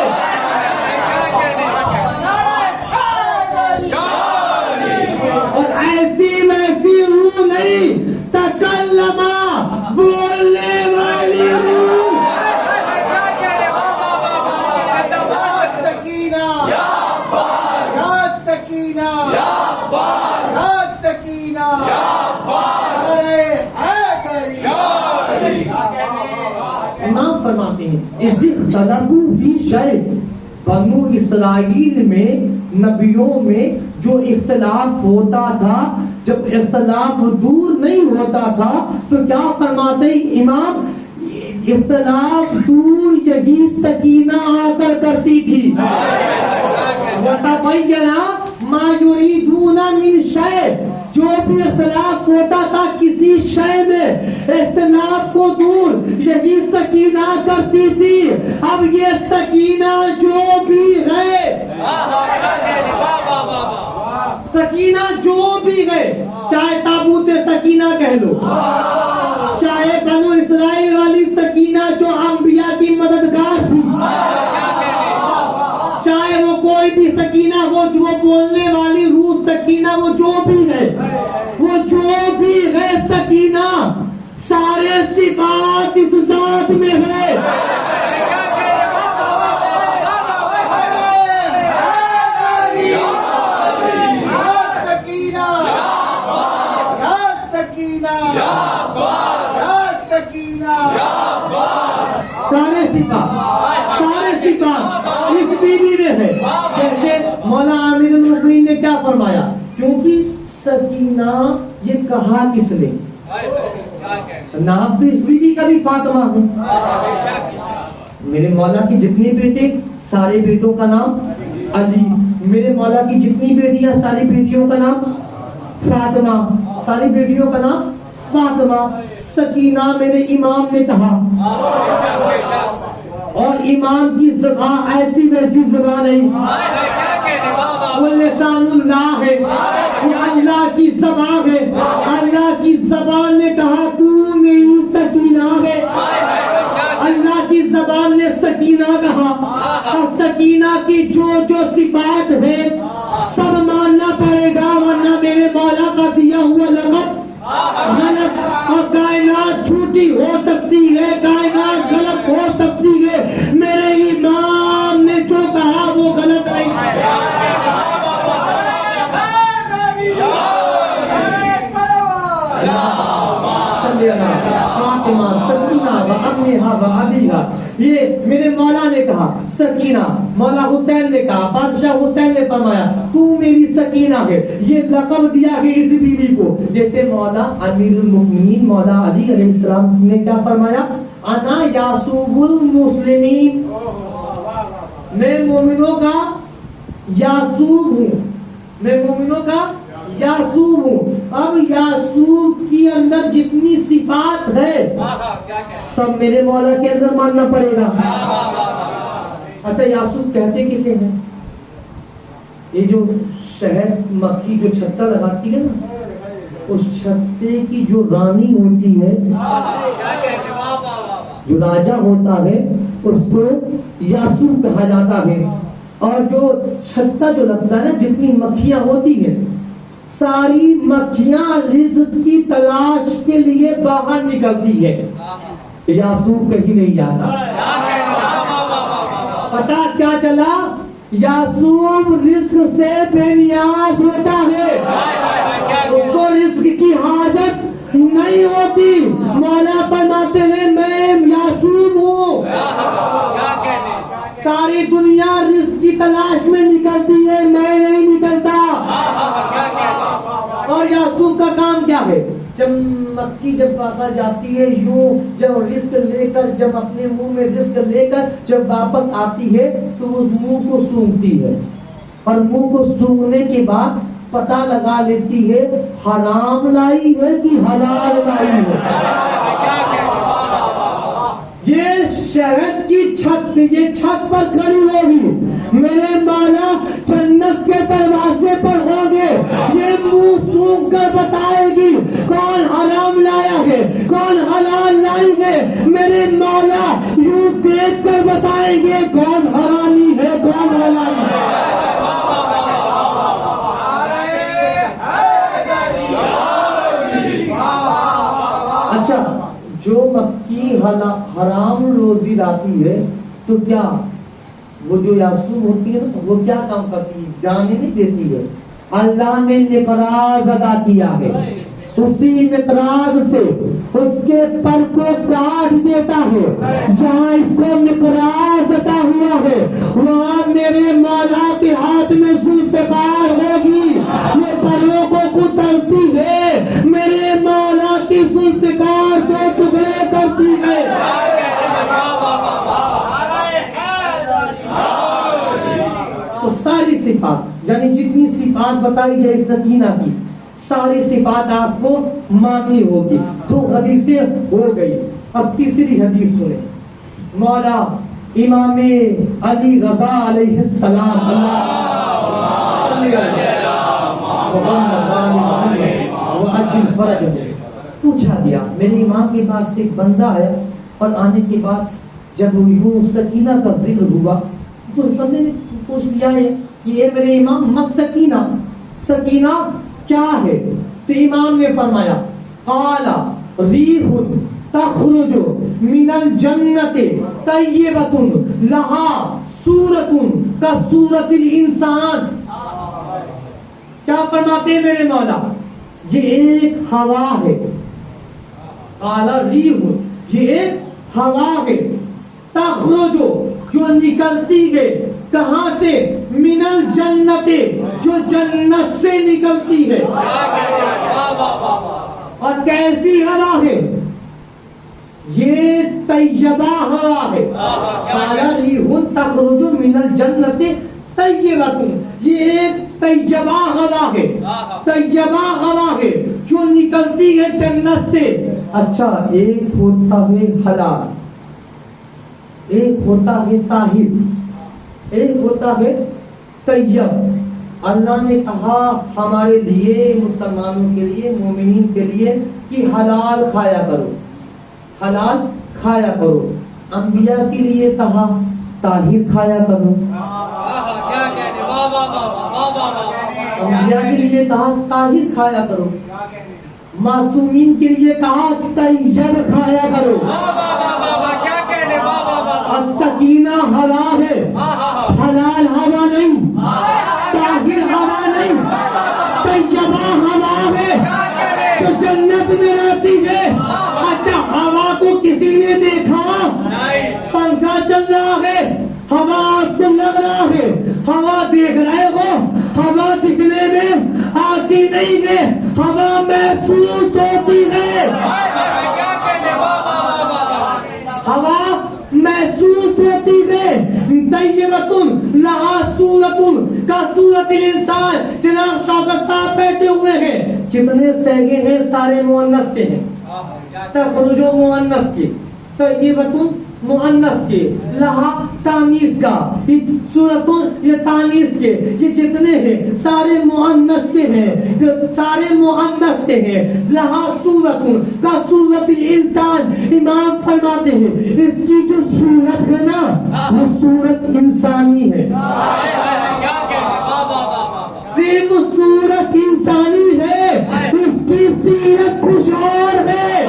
اور ایسی ویسی روح نہیں، تکلما بولنے والی روح. سکینہ سکینہ سکینہ امام فرماتے ہیں اس اختلافو فی شیء، بنو اسرائیل میں نبیوں میں جو اختلاف ہوتا تھا، جب اختلاف دور نہیں ہوتا تھا تو کیا فرماتے امام؟ اختلاف دور یہی سکینہ آ کر کرتی تھی. وَتَبَيَّنَ مَا يُرِيدُونَ مِنْ شَيْءٍ، جو بھی اختلاف ہوتا تھا کسی شے میں، اختلاف کو دور یہی سکینہ کرتی تھی. اب یہ سکینہ جو بھی ہے، سکینہ جو بھی ہے، چاہے تابوت سکینہ کہہ لو، چاہے بنو اسرائیل والی سکینہ جو انبیاء کی مددگار تھی، چاہے وہ کوئی بھی سکینہ، وہ جو بولنے والی روح سکینہ، وہ جو بھی ہے، وہ جو بھی ہے سکینہ، سارے صفات اس ذات میں ہے. سارے صفات اس بیوی میں ہے. جیسے مولا امیر المؤمنین نے کیا فرمایا؟ کیونکہ سکینہ یہ کہا کس نے؟ نام تو اس بیوی کا بھی فاطمہ ہے. میرے مولا کی جتنی بیٹے، سارے بیٹوں کا نام علی. میرے مولا کی جتنی بیٹیاں، ساری بیٹیوں کا نام فاطمہ. ساری بیٹیوں کا نام فاطمہ. سکینہ میرے امام نے کہا، اور امام کی زبان ایسی ویسی زبان نہیں، وہ لسان اللہ ہے، وہ اللہ کی زبان ہے. اللہ کی زبان نے کہا تو میری سکینہ ہے. اللہ کی زبان نے سکینہ کہا. اور سکینہ کی جو جو صفات ہے سب ماننا پڑے گا، ورنہ میرے مولا کا دیا ہوا لقب غلط. اور کائنات جھوٹی ہو سکتی ہے، کائنات غلط ہو سکتی ہے، میرے امام نے جو کہا وہ غلط نہیں. فاطمہ سکینہ و امہا و ابیہا، یہ میرے مولا نے کہا سکینہ. مولا حسین نے کہا، بادشاہ حسین نے فرمایا تو میری سکینہ ہے. یہ لقب دیا ہے اس بیوی کو. جیسے مولا امیر المؤمنین مولا علی علیہ السلام نے کیا فرمایا؟ انا یاسوب المسلمین، میں مومنوں کا یاسوب ہوں، میں مومنوں کا یاسوب ہوں. اب یاسوب کی اندر جتنی صفات ہے سب میرے مولا کے اندر ماننا پڑے گا. اچھا یاسوب کہتے کسے ہیں؟ یہ جو شہد مکھی جو چھتا لگاتی ہے نا، اس چھتے کی جو رانی ہوتی ہے، جو راجا ہوتا ہے، اس کو یاسوب کہا جاتا ہے. اور جو چھتا جو لگتا ہے نا، جتنی مکھیاں ہوتی ہیں، ساری مکھیاں رزق کی تلاش کے لیے باہر نکلتی ہے. یاسوب کہیں نہیں جاتا. پتا کیا چلا؟ یاسوب رزق سے بے نیاز ہوتا ہے، اس کو رزق کی حاجت نہیں ہوتی. مولا فرماتے ہیں میں یاسوب ہوں. ساری دنیا رزق کی تلاش میں نکلتی ہے، میں نہیں نکلتا. اور یاسوب کا کام کیا ہے؟ جب مکھی جب باہر جاتی ہے، یوں جب رزق لے کر، جب اپنے منہ میں رزق لے کر جب واپس آتی ہے تو وہ منہ کو سونگتی ہے، اور منہ کو سونگنے کے بعد پتہ لگا لیتی ہے حرام لائی ہے کہ حلال لائی ہے. یہ شہد کی چھت، یہ چھت پر کھڑی ہوگی، میرے مولا جنت کے دروازے پر ہوں گے. یہ منہ سونگ کر بتائے گی کون حرام لایا ہے، کون کون حلال لائیں گے؟ میرے مولا یوں دیکھ کر بتائیں گے کون حرامی ہے کون حلال ہے۔ اچھا جو مکی حرام روزی لاتی ہے تو کیا وہ جو یاسوم ہوتی ہے نا وہ کیا کام کرتی ہے؟ جانے نہیں دیتی ہے۔ اللہ نے نقراض ادا کیا ہے، اسی نقراض سے اس کے پر کو کاٹ دیتا ہے۔ جہاں اس کو نقراض عطا ہوا ہے وہاں میرے مولا کے ہاتھ میں ذوالفقار ہوگی، یہ پروں کو کترتی ہے، میرے مولا کی ذوالفقار کو ٹکڑے کرتی ہے۔ تو ساری صفات یعنی جتنی صفات بتائی جائے سکینہ کی ساری صفات آپ کو ماننی ہوگی۔ تو حدیثیں ہو گئی۔ اب تیسری حدیث سنیں۔ مولا امام علی رضا علیہ السلام پوچھا گیا میرے امام کے پاس ایک بندہ ہے، اور آنے کے بعد جب یوں سکینہ کا ذکر ہوا تو اس بندے نے پوچھ لیا ہے کہ یہ میرے امام مت سکینہ، سکینہ کیا ہے؟ تو امام نے فرمایا قال ریح تخرج من الجنت طیبۃ لها صورۃ کصورۃ الانسان۔ کیا فرماتے ہیں میرے مولا؟ یہ ایک ہوا ہے، قال ریح یہ ایک ہوا ہے، تخرج جو نکلتی ہے، کہاں سے؟ من الجنت جو جنت سے نکلتی ہے۔ اور کیسی ہوا ہے؟ یہ طیبہ ہوا ہے۔ قال ریح تخرج من الجنت طیبۃ، یہ ایک طیبہ ہوا ہے، طیبہ ہوا ہے جو نکلتی ہے جنت سے۔ اچھا ایک ہوتا ہے حلال، ایک ہوتا ہے طاہر، ایک ہوتا ہے طیب۔ اللہ نے کہا ہمارے لیے مسلمانوں کے لیے مومنین کے لیے کہ حلال کھایا کرو، حلال کھایا کرو۔ انبیاء کے لیے کہا طاہر کھایا کرو، انبیاء کے لیے کہا طاہر کھایا کرو، معصومین کے لیے کہا طیب کھایا کرو۔ سکینہ ہوا ہے، حلال ہوا نہیں، طاہر ہوا نہیں، طیبہ ہوا ہے جو جنت میں رہتی ہے۔ اچھا ہوا کو کسی نے دیکھا؟ پنکھا چل رہا ہے، ہوا آپ کو لگ رہا ہے، ہوا دیکھ رہے ہو، ہوا دکھنے میں آتی نہیں ہے، ہوا محسوس ہوتی ہے، ہوا محسوس ہوتی ہے۔ طیبۃ لہا صورۃ کصورۃ الانسان۔ جناب شوکت صاحب بیٹھے ہوئے ہیں، جتنے سیگے ہیں سارے مؤنث کے ہیں، تخرج مؤنث کے، طیبۃ مؤنث کے، لہا تانیث کا، یہ صورت یہ تانیث کے، یہ جتنے ہیں سارے مؤنث کے ہیں، سارے مؤنث کے ہیں۔ لہا صورت کا صورت الانسان، امام فرماتے ہیں اس کی جو صورت ہے نا وہ صورت انسانی ہے، صرف صورت انسانی ہے، اس کی سیرت کچھ اور ہے،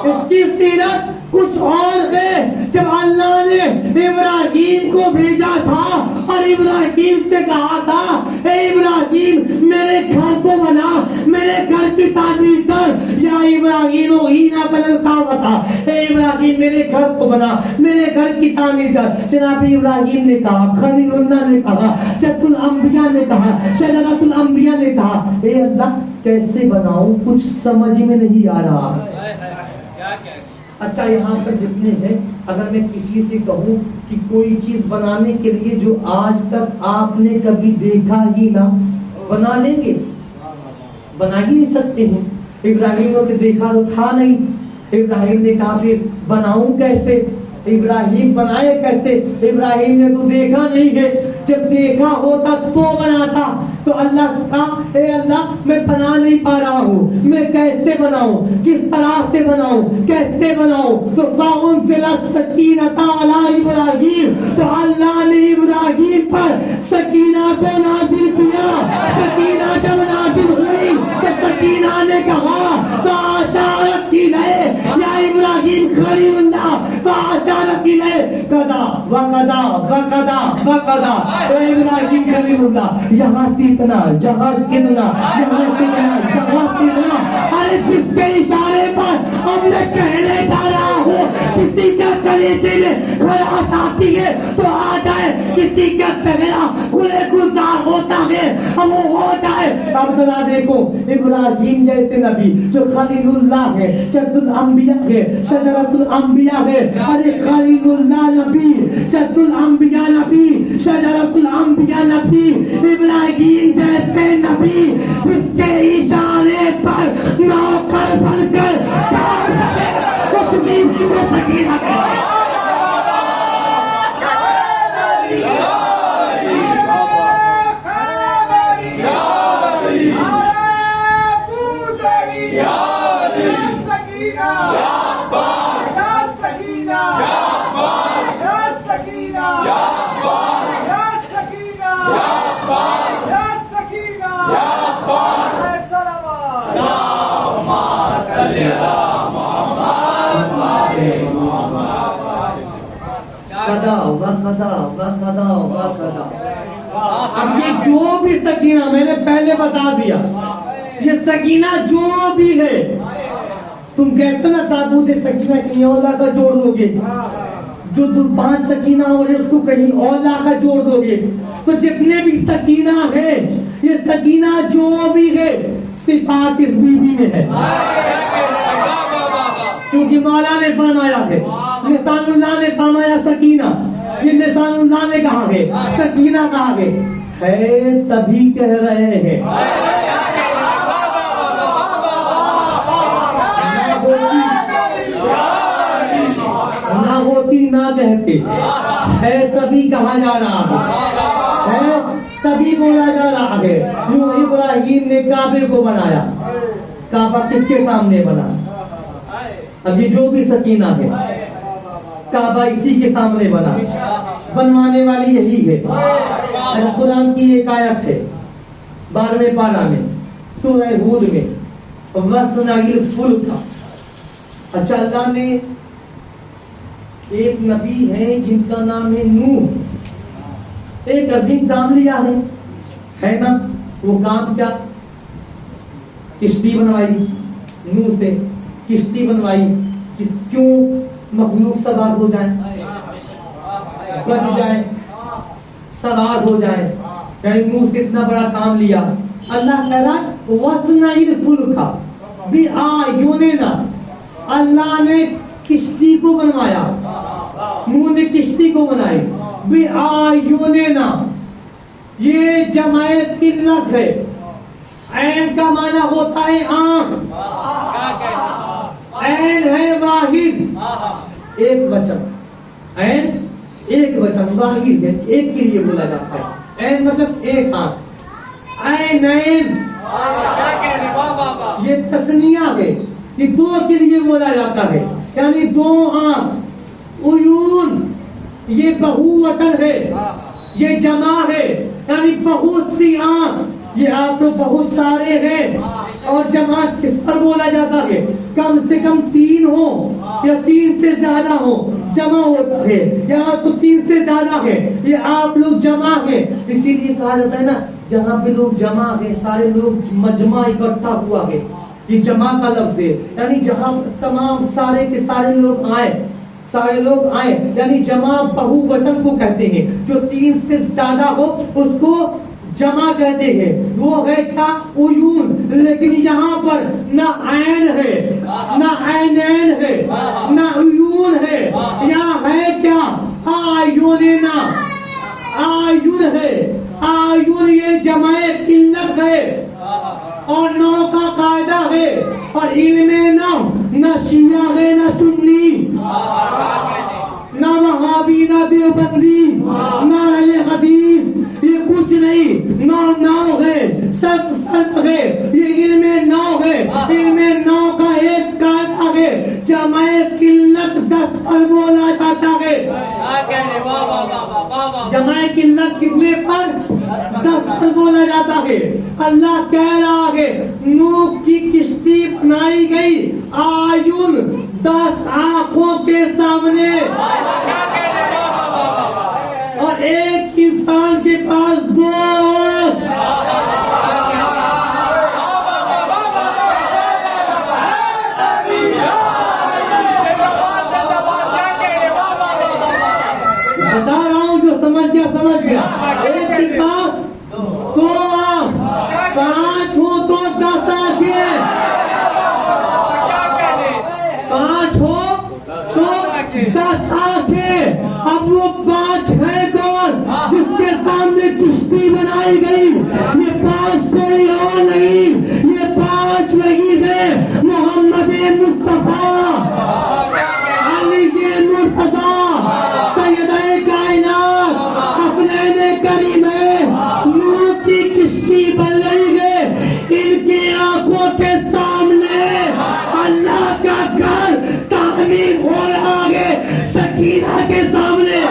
اس کی سیرت کچھ اور ہے۔ جب اللہ نے ابراہیم کو بھیجا تھا اور ابراہیم سے کہا تھا اے ابراہیم میرے گھر کو بنا، میرے گھر کی تعمیر کر، یا ابراہیم اے ابراہیم میرے گھر کو بنا، میرے گھر کی تعمیر کر۔ جناب ابراہیم نے کہا، خلیل اللہ نے کہا، جد الانبیاء نے کہا، شجرۃ الانبیاء نے کہا اے اللہ کیسے بناؤں، کچھ سمجھ میں نہیں آ رہا۔ اچھا یہاں پر جتنے ہیں اگر میں کسی سے کہوں کہ کوئی چیز بنانے کے لیے جو آج تک آپ نے کبھی دیکھا ہی نہ، بنا لیں گے؟ بنا ہی نہیں سکتے ہیں۔ ابراہیم نے تو دیکھا تو تھا نہیں، ابراہیم نے کہا پھر بناؤں کیسے؟ ابراہیم بنائے کیسے؟ ابراہیم نے تو دیکھا نہیں ہے۔ جب دیکھا ہوتا تو بناتا. تو اللہ کہا اے اللہ میں بنا نہیں پا رہا ہوں, میں کیسے بناؤں, کس طرح سے بناؤں, کیسے بناؤں. تو فَأُنزِلَ السَّكِينَةُ عَلَىٰ إِبْرَاهِيمَ, تو اللہ نے ابراہیم پر سکینہ کو نازل کیا. سکینہ جب نازل ہوئی تو سکینہ نے کہا فَأَشَارَتْ إِلَيْهِ یا ابراہیم خلیل اللہ, فَأَشَارَتْ إِلَيْهِ قَضَى وَقَضَى وَقَضَى وَقَضَى. اے ابراہیم خلیل اللہ, یہاں سے اتنا, یہاں سے اتنا, یہاں سے اتنا, یہاں سے اتنا. ارے جس کے اشارے پر ہم نے کہنے جا رہا ہوں کسی کا کلیجے میں خراش آتی ہے تو آ جائے, کسی کا چہرہ کھلے گلزار ہوتا ہے ہم وہ ہو جائے. اب ذرا دیکھو ابراہیم جیسے نبی جو خلیل اللہ ہے, جد الانبیاء ہے, شجرۃ الانبیاء ہے. ارے خلیل اللہ نبی, جد الانبیاء نبی, شجرۃ الانبیاء نبی, ابراہیم جیسے نبی جس کے اشارے پر نوکر بن کر اس دین کی وہ سکینہ ہے. اب یہ جو بھی سکینہ میں نے پہلے بتا دیا, یہ سکینہ جو بھی ہے, تم کہتے نا تابوت سکینہ کہیں اور لا کر جوڑ دو گے, جو 5 سکینہ ہو رہے اس کو کہیں اور لا کر جوڑ دو گے. تو جتنے بھی سکینہ ہے, یہ سکینہ جو بھی ہے صفات اس بیوی میں ہے, کیونکہ مولا نے فرمایا ہے, لسان اللہ نے فرمایا سکینہ, یہ لسان اللہ نے کہا ہے, سکینہ کہا ہے تبھی کہہ رہے ہیں. نہ ہوتی نہ کہتے, ہے تبھی کہا جا رہا ہے, تبھی بولا جا رہا ہے. یوں ابراہیم نے کعبے کو بنایا, کعبہ کس کے سامنے بنا؟ اب یہ جو بھی سکینہ ہے کعبہ اسی کے سامنے بنا, بنوانے والی یہی ہے. قرآن کی ایک آیت ہے 12ویں پارہ میں سورہ ہود میں, وَصْنَعِ الْفُلْكَ. اچھا اللہ نے ایک نبی ہے جن کا نام ہے نوح, ایک عظیم کام لیا ہے نا. وہ کام کیا؟ کشتی بنوائی. نوح سے کشتی بنوائی, کیوں؟ مخلوق سوار ہو جائیں, بچ جائیں, سوار ہو جائیں. یعنی نوح سے اتنا بڑا کام لیا. اللہ کہہ رہا وَصْنَعِ الْفُلْكَ بِأَعْيُنِنَا, اللہ نے کشتی کو بنوایا, نوح نے کشتی کو بنائی. بِأَعْيُنِنَا, یہ جمع قلت ہے. عین کا معنی ہوتا ہے آنکھ, عین ہے واحد, ایک وچن. عین ایک وچن, واحد ہے, ایک کے لیے بولا جاتا ہے. عین مطلب ایک آنکھ. عینین یہ تسنیہ ہے, یہ 2 کے لیے بولا جاتا ہے, یعنی 2 آنکھ. عیون یہ بہو وچن ہے, یہ جمع ہے, یعنی بہت سی آنکھ. یہ آپ تو بہت سارے ہیں, اور جمع کس پر بولا جاتا ہے؟ کم سے کم 3 ہو یا 3 سے زیادہ ہو جمع ہوتا ہے. یہاں تو 3 سے زیادہ ہے, یہ آپ لوگ جمع ہیں. اسی لیے کہا جاتا ہے نا جہاں پہ لوگ جمع ہیں, سارے لوگ مجمع اکٹھا ہوا ہے, یہ جمع کا لفظ ہے. یعنی جہاں تمام سارے کے سارے لوگ آئے, سارے لوگ آئے, یعنی جمع بہو وچن کو کہتے ہیں. جو 3 سے زیادہ ہو اس کو جمع کہتے ہیں. وہ ہے کیا؟ عیون. لیکن یہاں پر نہ عین ہے, نہ عینین ہے, نہ عیون ہے. یہاں ہے کیا؟ آیوننا, آیون ہے. آیون یہ جمع قلت ہے اور 9 کا قاعدہ ہے. اور علم نہ شیعہ ہے نہ سنی, نہ وہابی نہ دیوبندی نہ اہل حدیث نو ہے، صرف ہے، یہ علم نو ہے، علم نو کا ایک قاعدہ ہے، جمع قلت 10 پر بولا جاتا ہے، جمع قلت کتنے پر؟ 10 پر بولا جاتا ہے۔ اللہ کہہ رہا ہے نوح کی کشتی بنائی گئی آیون 10 آنکھوں کے سامنے، اور ایک انسان کے پاس 2 بتا رہا ہوں، جو سمجھ گیا ایک کے پاس 2 آنکھ، 5 ہو تو 10 آنکھیں، 5 ہو تو 10 آنکھیں۔ اب وہ 5 ہے کون جس کے سامنے کشتی بنائی گئی؟ یہ 5 کوئی اور نہیں، یہ 5 وہی ہے محمد مصطفیٰ علی مرتضیٰ سیدہ کائنات حسنین کریمہ۔ نوح کی کشتی بن رہی ہے، ان کی آنکھوں کے سامنے اللہ کا گھر تعمیر ہو رہا ہے، سکینہ کے سامنے۔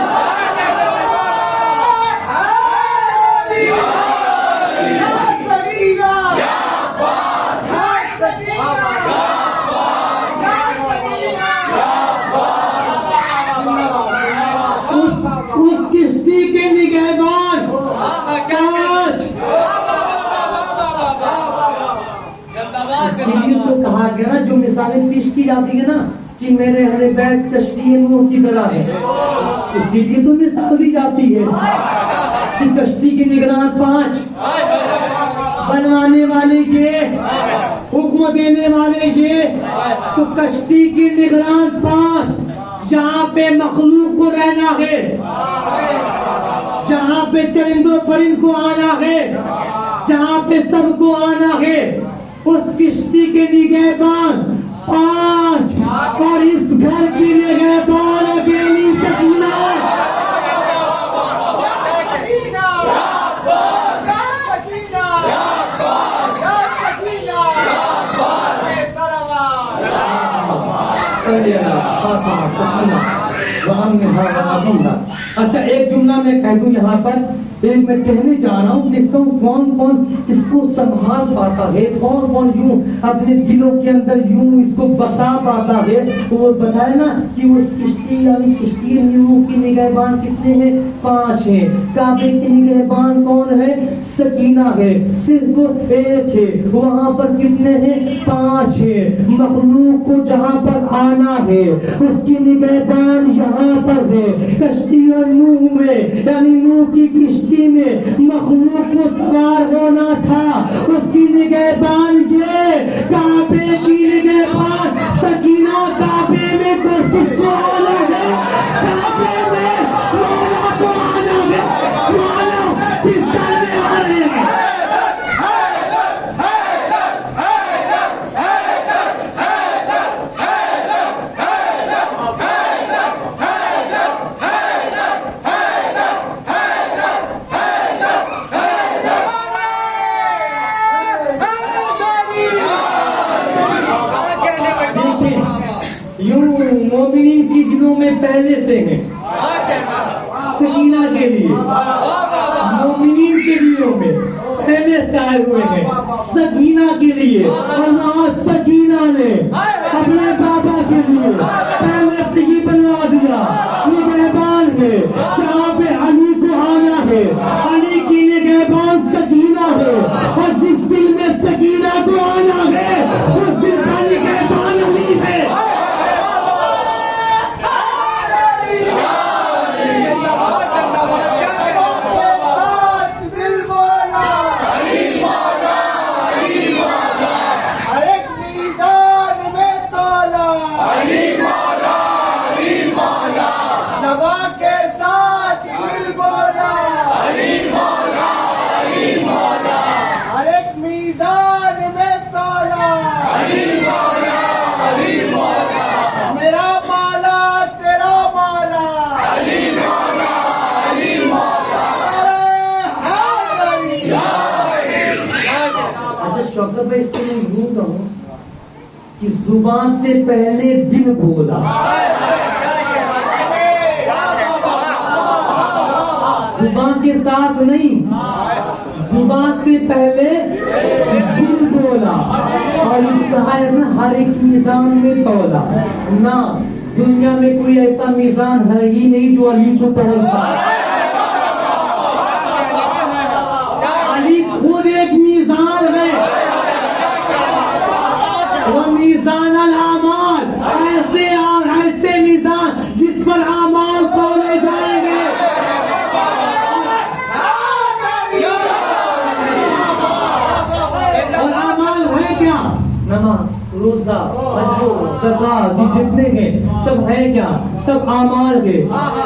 اس کشتی کے نگہبان 5، اسی لیے تو کہا گیا نا، جو مثالیں پیش کی جاتی ہے نا کہ میرے اہل بیت کشتی نوح کی طرح ہے، اسی لیے تو مثال دی جاتی ہے کہ کشتی کے نگران 5، بنوانے والے یہ، حکم دینے والے یہ، تو کشتی کی نگران 5، جہاں پہ مخلوق کو رہنا ہے، جہاں پہ چرندوں پرند کو آنا ہے، جہاں پہ سب کو آنا ہے، اس کشتی کے نگہبان 5، اور اس گھر کی نگہبان اکیلی سکینہ۔ اچھا ایک جملہ میں کہہ دوں یہاں پر، ایک میں کہنے جا رہا ہوں، دیکھتا ہوں کون کون اس کو سنبھال پاتا ہے، کون کون یوں اپنے دلوں کے اندر یوں اس کو بسا پاتا ہے۔ وہ بتائے نا کہ اس کشتی یعنی کشتی نوح کی نگہبان کتنے ہیں؟ 5 ہیں۔ کعبے کی نگہبان کون ہے؟ سکینہ ہے، صرف ایک ہے۔ وہاں پر کتنے ہیں؟ 5 ہیں۔ مخلوق کو جہاں پر آنا ہے اس کی نگہبان یہاں پر ہے، کشتی اور نوح میں، یعنی نوح کی کشتی میں مخلوق کو سوار ہونا تھا، اس کی نگہبان یہ، کعبے کی نگہبان سکینہ۔ کعبے میں کس کو آنا ہے؟ کعبے میں مولا کو آنا ہے، مولا جس کا میں آ رہے ہیں۔ مومنین کی دلوں میں پہلے سے ہیں، سکینہ کے لیے، مومنین کے دلوں میں پہلے سے آئے ہوئے ہیں سکینہ کے لیے، اور وہاں سکینہ نے اپنے بابا کے لیے پہلے سے ہی بنوا دیا نگہبان ہے، جہاں پہ علی کو آنا ہے، علی کی نگہبان سکینہ ہے، اور جس دل میں سکینہ کو آنا ہے اس دل کا نگہبان علی ہے۔ میدان میں شوکت بھائی اس کو میں یوں کہوں کہ زبان سے پہلے دل بولا، زبان کے ساتھ نہیں، زبان سے پہلے دل بولا، اور اس کہا ہے نا ہر ایک میزان میں تولا نہ، دنیا میں کوئی ایسا میزان ہے ہی نہیں جو علی کو تولتا، علی خود ایک میزان ہے، وہ میزان الاعمال، ایسے میزان جس پر اعمال تولے جائیں گے، اور اعمال ہے کیا؟ نماز، روزہ، حج، زکات، یہ جتنے ہیں سب ہے کیا؟ سب اعمال ہے۔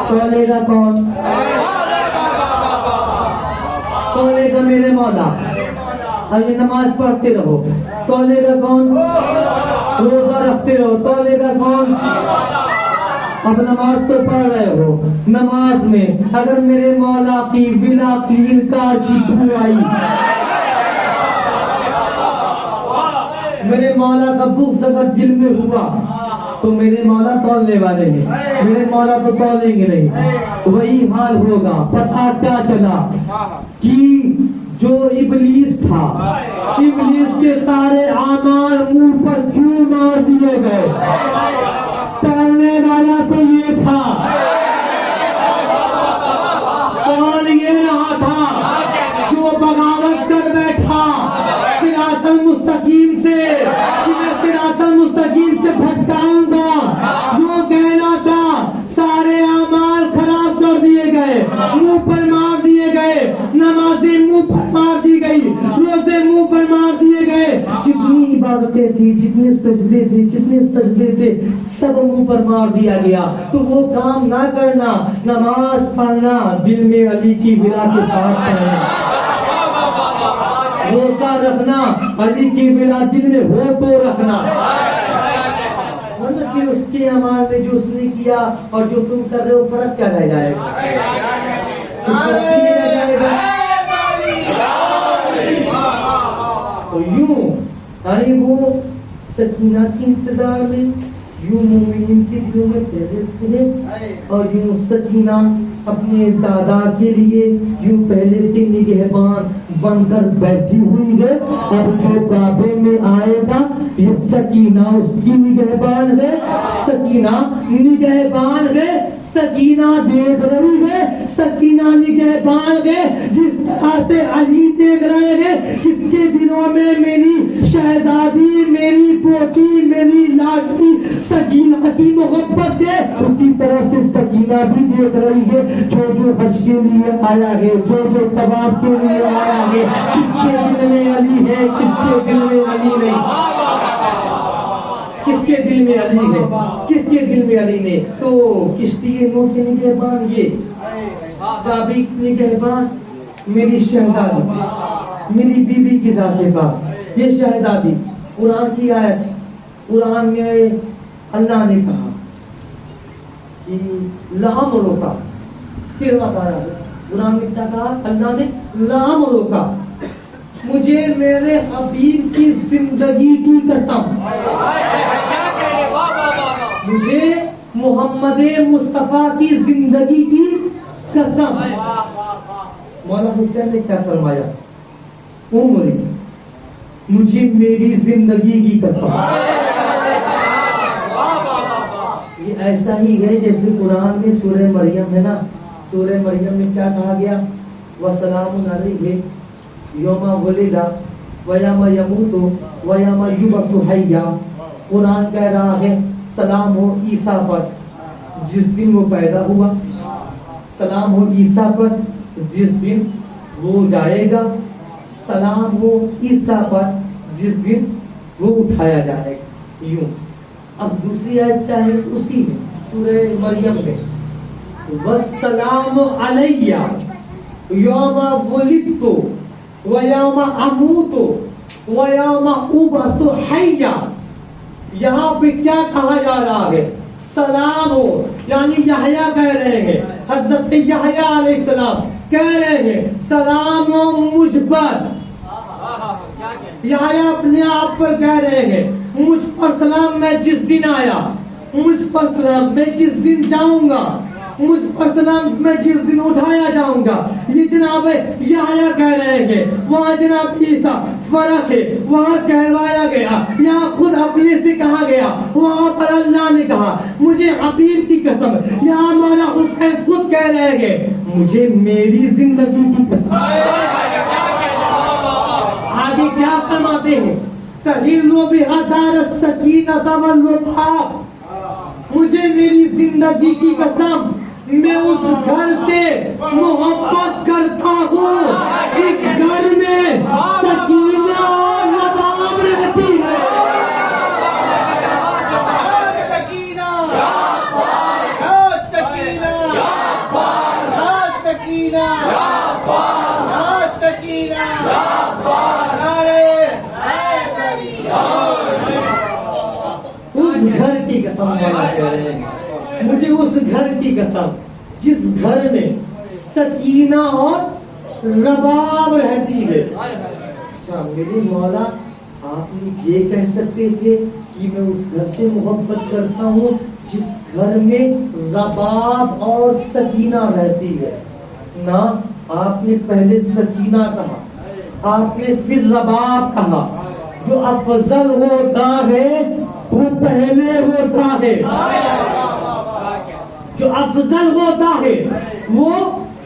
تولے گا کون؟ تولے گا میرے مولا، اب یہ نماز پڑھتے رہو، تولے گا کون؟ روزہ رکھتے رہو، تولے گا کون؟ اب نماز تو پڑھ رہے ہو، نماز میں اگر میرے مولا کی بلا کی انکار کی بو آئی، میرے مولا کا بغض اگر دل میں ہوا تو میرے مولا تولنے والے ہیں، میرے مولا تو تولیں گے نہیں، وہی حال ہوگا۔ پتہ کیا چلا کہ جو ابلیس تھا، ابلیس کے سارے اعمال منہ پر کیوں مار دیے گئے؟ تولنے والا تو یہ تھا، تول یہ رہا تھا، جو بغاوت کر بیٹھا صراط المستقیم سے، صراط المستقیم سے بھٹکاؤں گا، جو کہنا تھا سارے اعمال خراب کر دیے گئے، منہ پر مار دیے گئے، نمازیں منہ پر مار دی گئی، روزے منہ پر مار دیے گئے، جتنی عبادتیں تھی، جتنے سجدے تھے سب منہ پر مار دیا گیا، تو وہ کام نہ کرنا، نماز پڑھنا، دل میں علی کی بلا کے ساتھ پڑھنا، روزہ رکھنا، علی کی بلا دل میں ہو تو رکھنا، کہ اس کے اعمال میں جو اس نے کیا اور جو تم کر رہے ہو فرق کیا رہ جائے گا؟ تو یوں یعنی وہ سکینہ کی انتظار میں، یوں مومنین کے دلوں میں پہلے سے، اور یوں سکینہ اپنے دادا کے لیے یوں پہلے سے نگہبان بن کر بیٹھی ہوئی ہے۔ اب جو کعبے میں آئے گا یہ سکینہ اس کی نگہبان ہے، سکینہ نگہبان ہے، سکینہ دیکھ رہی ہے، سکینہ نگہبان ہے، جس طرح سے علی دیکھ رہے ہیں کس کے دلوں میں میری شہزادی، میری پوتی، میری لاڈلی سکینہ کی محبت ہے، اسی طرح سے سکینہ بھی دیکھ رہی ہے جو حج کے لیے آیا ہے، جو طواف کے لیے آیا ہے، کس کے دل میں علی ہے، کس کے دل میں علی نہیں، کس کے دل میں علی ہے، کس کے دل میں علی نہیں۔ تو کشتی نور کے نگہبان یہ، کعبے کی نگہبان میری شہزادی، میری بیوی کی ذات پاک، یہ شہزادی۔ قرآن کی آیت، قرآن میں اللہ نے کہا کہ لام روکا، پھر بتایا قرآن میں کیا کہا؟ اللہ نے لام روکا، مجھے میرے حبیب کی زندگی کی قسم، مجھے محمد مصطفیٰ کی زندگی کی قسم۔ مولا حسین نے کیا فرمایا؟ عمری، مجھے میری زندگی کی قسم۔ یہ ایسا ہی ہے جیسے قرآن میں سورہ مریم ہے نا، سورہ مریم میں کیا کہا گیا؟ وَسَلَامٌ عَلَيْهِ یوم ولد وَیَوْمَ یَمُوتُ وَیَوْمَ یُبْعَثُ حَیًّا۔ قرآن کہہ رہا ہے سلام ہو عیسیٰ پر جس دن وہ پیدا ہوا، سلام ہو عیسیٰ پر جس دن وہ جائے گا، سلام ہو عیسیٰ پر جس دن وہ اٹھایا جائے گا۔ یوں اب دوسری آیت کیا ہے اسی میں سورہ مریم میں؟ وَالسَّلَامُ عَلَيَّ یوم ولدت وَیَوْمَ أَمُوتُ وَیَوْمَ أُبْعَثُ حَیًّا۔ یہاں پہ کیا کہا جا رہا ہے؟ سلام ہو، یعنی یحییٰ کہہ رہے ہیں، حضرت یحییٰ علیہ السلام کہہ رہے ہیں سلام ہو مجھ پر، یحییٰ اپنے آپ پر کہہ رہے ہیں مجھ پر سلام میں جس دن آیا، مجھ پر سلام میں جس دن جاؤں گا، مجھ پر سلام میں جس دن اٹھایا جاؤں گا، یہ جناب یحییٰ کہہ رہے ہیں۔ وہاں جناب عیسیٰ فرق ہے، وہاں کہوایا گیا، یہاں خود اپنے سے کہا گیا، وہاں پر اللہ نے کہا مجھے حبیب کی قسم، یہاں مولا حسین خود کہہ رہے ہیں مجھے میری زندگی کی قسم۔ آگے کیا فرماتے ہیں؟ تحل بها دار السکینۃ والرحاب، مجھے میری زندگی کی قسم میں اس گھر سے محبت کرتا ہوں جس گھر میں سکینہ اور رحاب رہتی ہے۔ سکینہ سکینہ سکینہ سکینہ اس گھر کی قسم مولا کہہ رہے ہیں مجھے اس گھر کی قسم جس گھر میں سکینہ اور رباب رہتی ہے۔ اچھا میرے مولا آپ یہ کہہ سکتے تھے کہ میں اس گھر سے محبت کرتا ہوں جس گھر میں رباب اور سکینہ رہتی ہے، نہ آپ نے پہلے سکینہ کہا، آپ نے پھر رباب کہا۔ جو افضل ہوتا ہے وہ پہلے ہوتا ہے، جو افضل ہوتا ہے وہ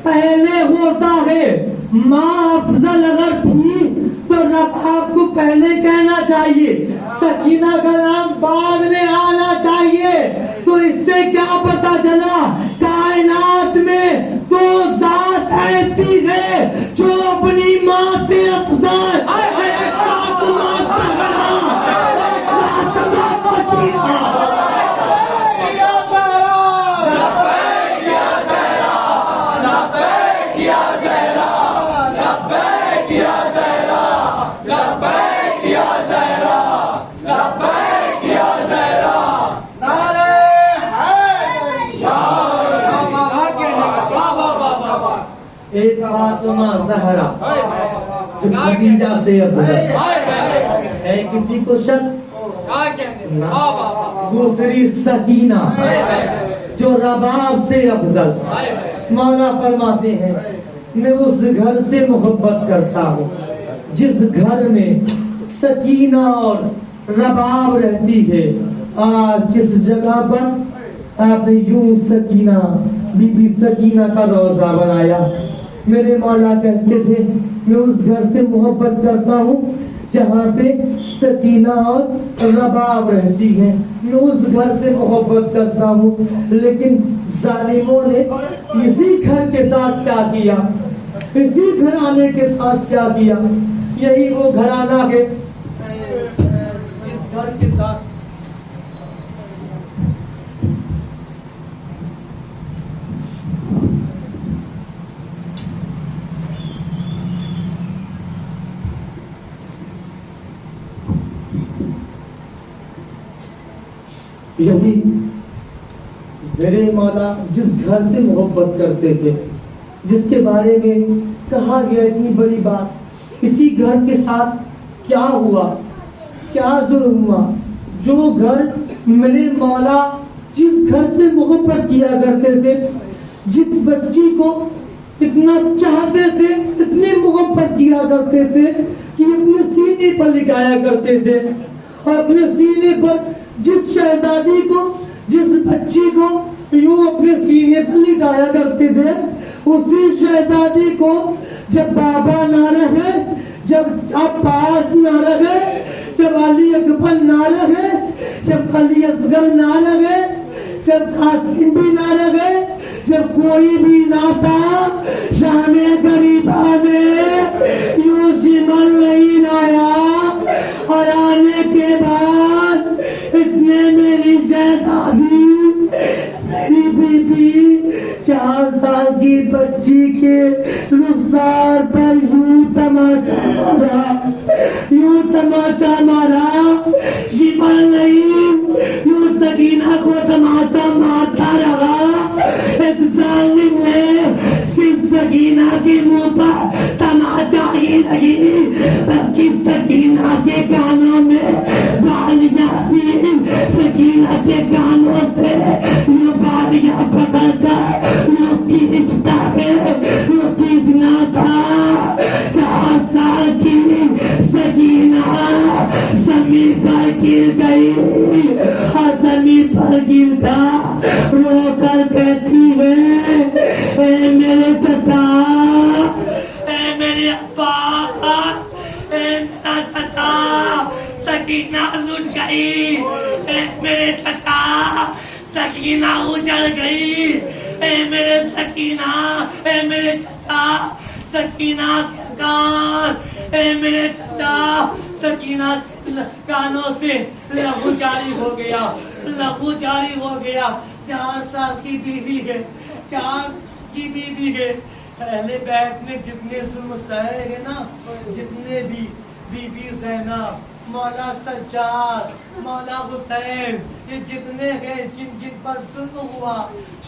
پہلے ہوتا ہے۔ ماں افضل اگر تھی تو رباب کو پہلے کہنا چاہیے، سکینہ کا نام بعد میں آنا چاہیے۔ تو اس سے کیا پتا چلا؟ کائنات میں تو ذات ایسی ہے جو اپنی ماں سے افضل ایک فاطمہ زہرا جو خدیجہ سے افضل ہے، کسی کو شک؟ دوسری سکینہ جو رباب سے افضل۔ مولا فرماتے ہیں میں اس گھر سے محبت کرتا ہوں جس گھر میں سکینہ اور رباب رہتی ہے۔ آج جس جگہ پر آپ نے یوں سکینہ بی بی سکینہ کا روضہ بنایا، میرے مولا کہتے تھے میں اس گھر سے محبت کرتا ہوں جہاں پہ سکینہ اور رباب رہتی ہے، میں اس گھر سے محبت کرتا ہوں۔ لیکن ظالموں نے اسی گھر کے ساتھ کیا کیا، اسی گھرانے کے ساتھ کیا کیا؟ یہی وہ گھرانہ ہے جس گھر کے ساتھ یہی میرے مولا جس گھر سے محبت کرتے تھے، جس کے بارے میں کہا گیا اتنی بڑی بات، اسی گھر کے ساتھ کیا ہوا، کیا ظلم ہوا؟ جو گھر میرے مولا جس گھر سے محبت کیا کرتے تھے، جس بچی کو اتنا چاہتے تھے، اتنی محبت کیا کرتے تھے کہ اپنے سینے پر لٹایا کرتے تھے، اور اپنے سینے پر جس شہزادی کو، جس بچی کو یوں اپنے سینے پر لٹایا کرتے تھے، اسی شہزادی کو جب بابا نہ رہے، جب عباس نہ رہے، جب علی اکبر نہ رہے، جب علی اصغر نہ رہے، جب قاسم بھی نہ رہے، جب کوئی بھی نہ تھا، شام غریبہ میں یوں سمر نہیں آیا، اور آنے کے بعد اس نے میری شہزادی، میری بی بی 4 سال کی بچی کے رخسار پر یوں تماچا مارا، یوں تماچا مارا، شمر نہیں یوں سکینہ کو تماچا مارتا رہا۔ اس ظالم نے صرف سکینہ کے منہ پر تماچا ہی نہیں بلکہ سکینہ سکینہ کے کانوں میں بالیاں تھی، سکینہ کے کانوں سے یہ بالیاں پکڑ کر یہ کھینچتا ہے، یہ کھینچنا تھا۔ 4 سال کی سکینہ زمین پر گر گئی اور زمین پر گر کر رو کر کہتی ہے، اے میرے چچا، اے میرے عباس، اے میرا چچا، سکینہ لٹ گئی، اے میرے چچا، سکینہ اجڑ گئی، اے میرے سکینہ، اے میرے چچا، سکینہ کے کان، اے میرے چچا، سکینہ کے کانوں سے لہو جاری ہو گیا، لہو جاری ہو گیا۔ 4 سال کی بیوی ہے، 4 کی بیوی ہے۔ اہل بیت نے جتنے ظلم سہے ہیں نا، جتنے بھی بی بی زینب، مولا سجاد، مولا حسین، یہ جتنے ہیں جن جن پر ظلم ہوا،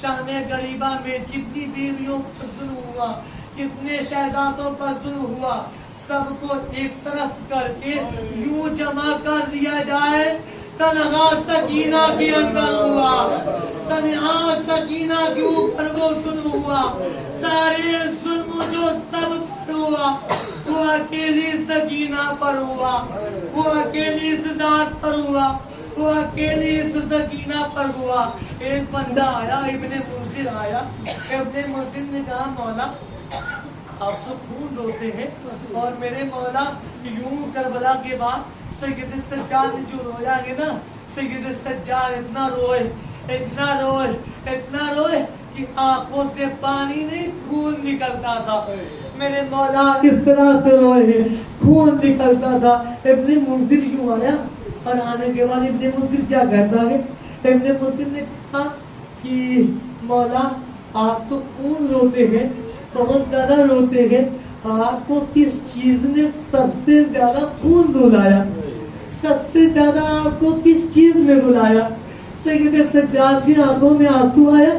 شام غریبہ میں جتنی بیویوں پر ظلم ہوا، جتنے شہزادوں پر ظلم ہوا، سب کو ایک طرف کر کے یوں جمع کر دیا جائے۔ تنہا سکینہ کے اندر ہوا، تنہا سکینہ کے اوپر وہ ظلم ہوا، سارے ظلم جو سب پر ہوا وہ اکیلی سکینہ پر ہوا، وہ اکیلی اس ذات پر ہوا، وہ اکیلی اس سکینہ پر ہوا۔ ایک بندہ آیا، ابن منذر آیا، ابن منذر نے کہا مولا آپ تو خون روتے ہیں، اور میرے مولا یوں کربلا کے بعد سید السجاد نے جو رویا ہے نا، سید السجاد اتنا روئے، اتنا روئے، اتنا روئے کہ آنکھوں سے پانی نہیں خون نکلتا تھا۔ میرے مولا اس طرح سے روئے، خون نکلتا تھا۔ ابن منذر یوں آیا، اور آنے کے بعد ابن منذر کیا کہتا ہے؟ ابن منذر نے کہا کہ مولا آپ تو خون روتے ہیں، بہت زیادہ روتے ہیں، آپ کو کس چیز نے سب سے زیادہ خون رلایا؟ سب سے زیادہ آپ کو کس چیز میں رلایا؟ سید سجاد کی آنکھوں میں آنسو آیا،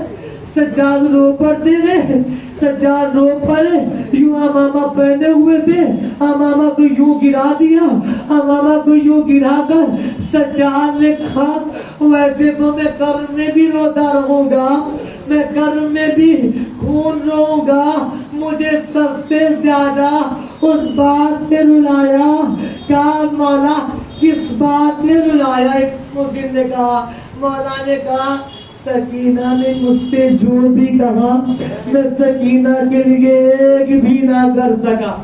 سجاد رو پڑتے گئے، سجاد رو پڑے، یوں امامہ پہنے ہوئے تھے، امامہ کو یوں گرا دیا، امامہ کو یوں گرا کر سجاد نے کہا ویسے تو میں قبر میں بھی روتا رہوں گا، میں قبر میں بھی خون رہوں گا، مجھے سب سے زیادہ اس بات نے رلایا۔ کہا مولا کس بات نے رلایا؟ ایک مسلم نے کہا، مولا نے کہا سکینہ نے مجھ سے جو بھی کہا میں سکینہ کے لیے ایک بھی نہ کر سکا،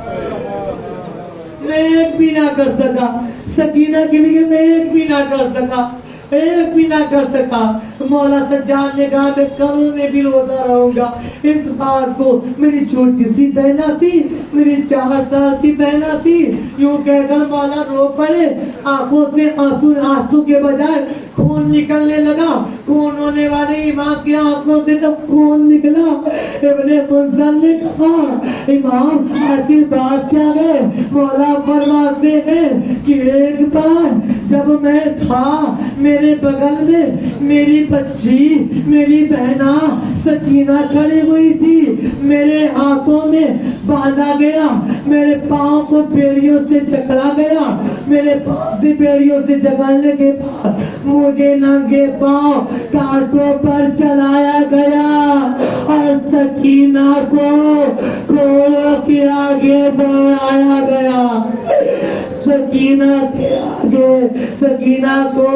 میں ایک بھی نہ کر سکا، سکینہ کے لیے میں ایک بھی نہ کر سکا، ایک بھی نہ کر سکا۔ مولا سجاد نے کہا میں قبر میں بھی روتا رہوں گا اس بات کو۔ میری چھوٹی سی بہنا تھی، میری 4 سال کی بہنا تھی، یوں کہہ کر مولا رو پڑے، آنکھوں سے آنسو کے بجائے خون نکلنے لگا، خون ہونے والے امام کی آنکھوں سے جب خون نکلا، ابن منذر نے کہا امام آخر بات کیا ہے؟ مولا فرماتے ہیں کہ ایک بار جب میں تھا، میرے بغل میں میری بچی، میری بہنا سکینہ کھڑی ہوئی تھی، میرے ہاتھوں میں باندھا گیا، میرے پاؤں کو بیڑیوں سے جکڑا گیا، میرے پاؤں سے بیڑیوں سے جکڑنے کے بعد مجھے ننگے پاؤں کانٹوں پر چلایا گیا اور سکینہ کو گھوڑوں کے آگے دوڑایا گیا، سکینہ کے آگے، سکینہ کو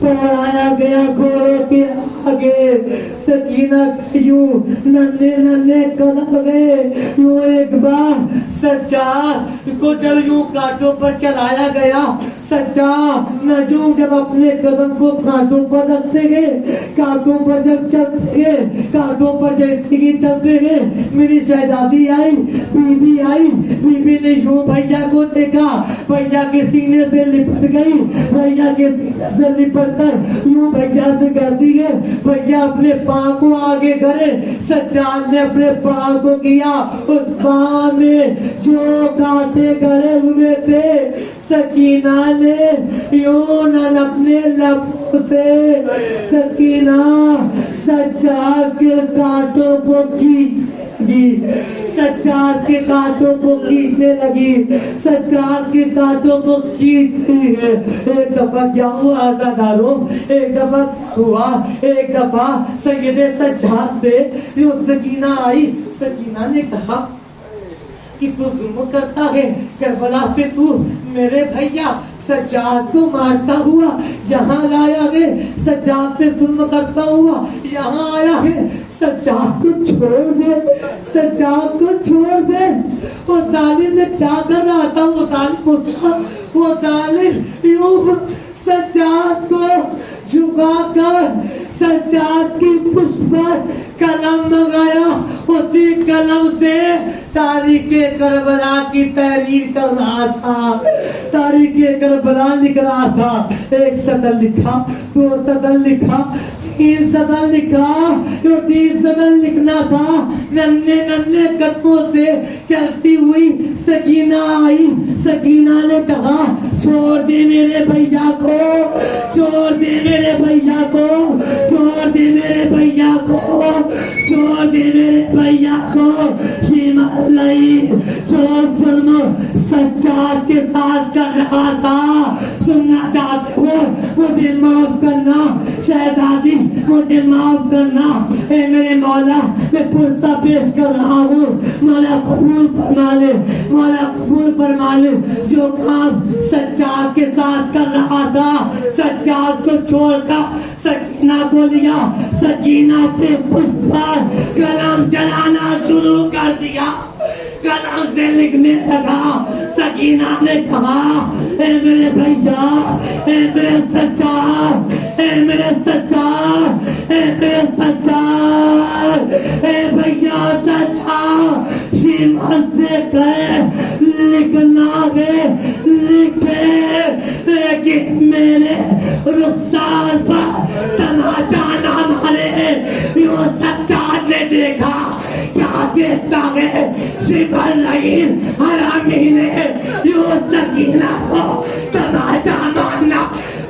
دوڑایا گیا گھوڑوں کے آگے، سکینہ یوں ننھے ننھے قدم گئے، یوں ایک بار سجاد کو جب یوں کانٹوں پر چلایا گیا، سجاد نجوم جب اپنے قدم کو کانٹوں پر رکھتے گئے، کانٹوں پر جب چلتے گئے، کانٹوں پر جیسے ہی چلتے گئے، میری شہزادی آئی، بی بی آئی، بی بی نے یوں بھیا کو دیکھا، بھیا کے سینے سے لپٹ گئی، بھیا کے سینے سے لپٹ کر یوں بھیا سے کہتی ہے بھیا اپنے پاؤں کو آگے کرے، سجاد نے اپنے پاؤں کو کیا، اس پاؤں میں جو کانٹے گڑے ہوئے تھے، سکینہ نے یوں اپنے لبوں سے سکینہ سجاد کے کانٹوں کو کھینچ لگی، سجاد کے کانٹوں کو کھینچنے لگی، سجاد کے کانٹوں کو کھینچتی ہے۔ ایک دفعہ کیا ہوا عزاداروں، ایک دفعہ ہوا، ایک دفعہ سید سجاد سے جو سکینہ آئی، سکینہ نے کہا کہ تو ظلم کرتا ہے، کربلا سے تو میرے بھیا سجاد کو مارتا ہوا یہاں لایا ہے، سجاد پہ ظلم کرتا ہوا یہاں آیا ہے، سجاد کو چھوڑ دے، سجاد کو چھوڑ دے۔ وہ ظالم نے کیا کر رہا تھا، وہ ظالم یوں سجاد کو جھکا کر سجاد کی پشت پر قلم لگایا، اسی قلم سے تاریخ کربلا کی تحریر کر رہا تھا، تاریخ کربلا لکھ رہا تھا۔ ایک سطر لکھا، دو سطر لکھا، تین سطر لکھا، جو 30 سطر لکھنا تھا، ننھے ننھے قدموں سے چلتی ہوئی سکینہ آئی۔ سکینہ نے کہا چھوڑ دے میرے بھیا کو، چھوڑ دے میرے بھیا کو، چھوڑ دے میرے بھیا کو، چھوڑ دے میرے بھیا کو۔ شیما لئی جو ظلم سجاد کے ساتھ کر رہا تھا، سننا چاہتے ہو مجھے معاف کرنا شہزادی، مجھے معاف کرنا اے میرے مولا، میں پرسہ پیش کر رہا ہوں، مولا قبول فرما لے، مولا قبول فرما لے۔ جو کام سجاد کے ساتھ کر رہا تھا، سجاد کو چھوڑ کر سکینہ کو لیا، سکینہ کے پشت پر قلم چلانا شروع کر دیا، قلم سے لکھنے لگا۔ سکینہ نے کہا اے میرے بھیا، اے میرے سجاد، اے میرے سجاد، اے میرے سجاد، اے بھیا سجاد، شیمت سے کہے لکھنا ہے لکھے، لیکن میرے رخسار پر تماشا نہ مارے۔ یوں سجاد نے دیکھا، کیا دیکھتا ہے شبر لگین حرامی نے یوں سکینہ کو تماشا مارنا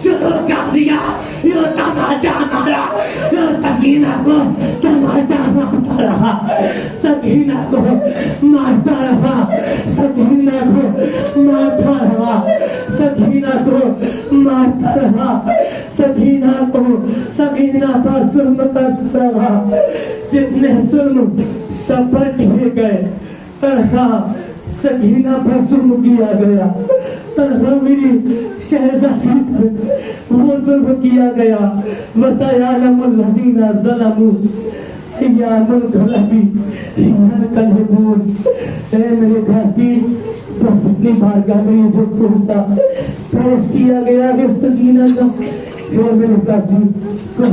شروع کر دیا، یوں تماشا مارا، یوں سکینہ کو تماشا مارتا رہا، سکینہ کو مارتا رہا، سکینہ کو مارتا رہا، سکینہ کو مارتا رہا، سکینہ پر ظلم کرتا رہا۔ جتنے ظلم سب پر کیے گئے، تنہا سکینہ پر ظلم کیا گیا، تنہا میری شہزادی پر وہ ظلم کیا گیا۔ وَسَيَعْلَمُ الَّذِينَ ظَلَمُوا أَيَّانَ الْمُنقلبُونَ۔ اے میرے بھائی، اپنی بارگاہ میں یہ جو پرسہ پیش کیا گیا ہے سکینہ کا، پھر میرے بھائی کو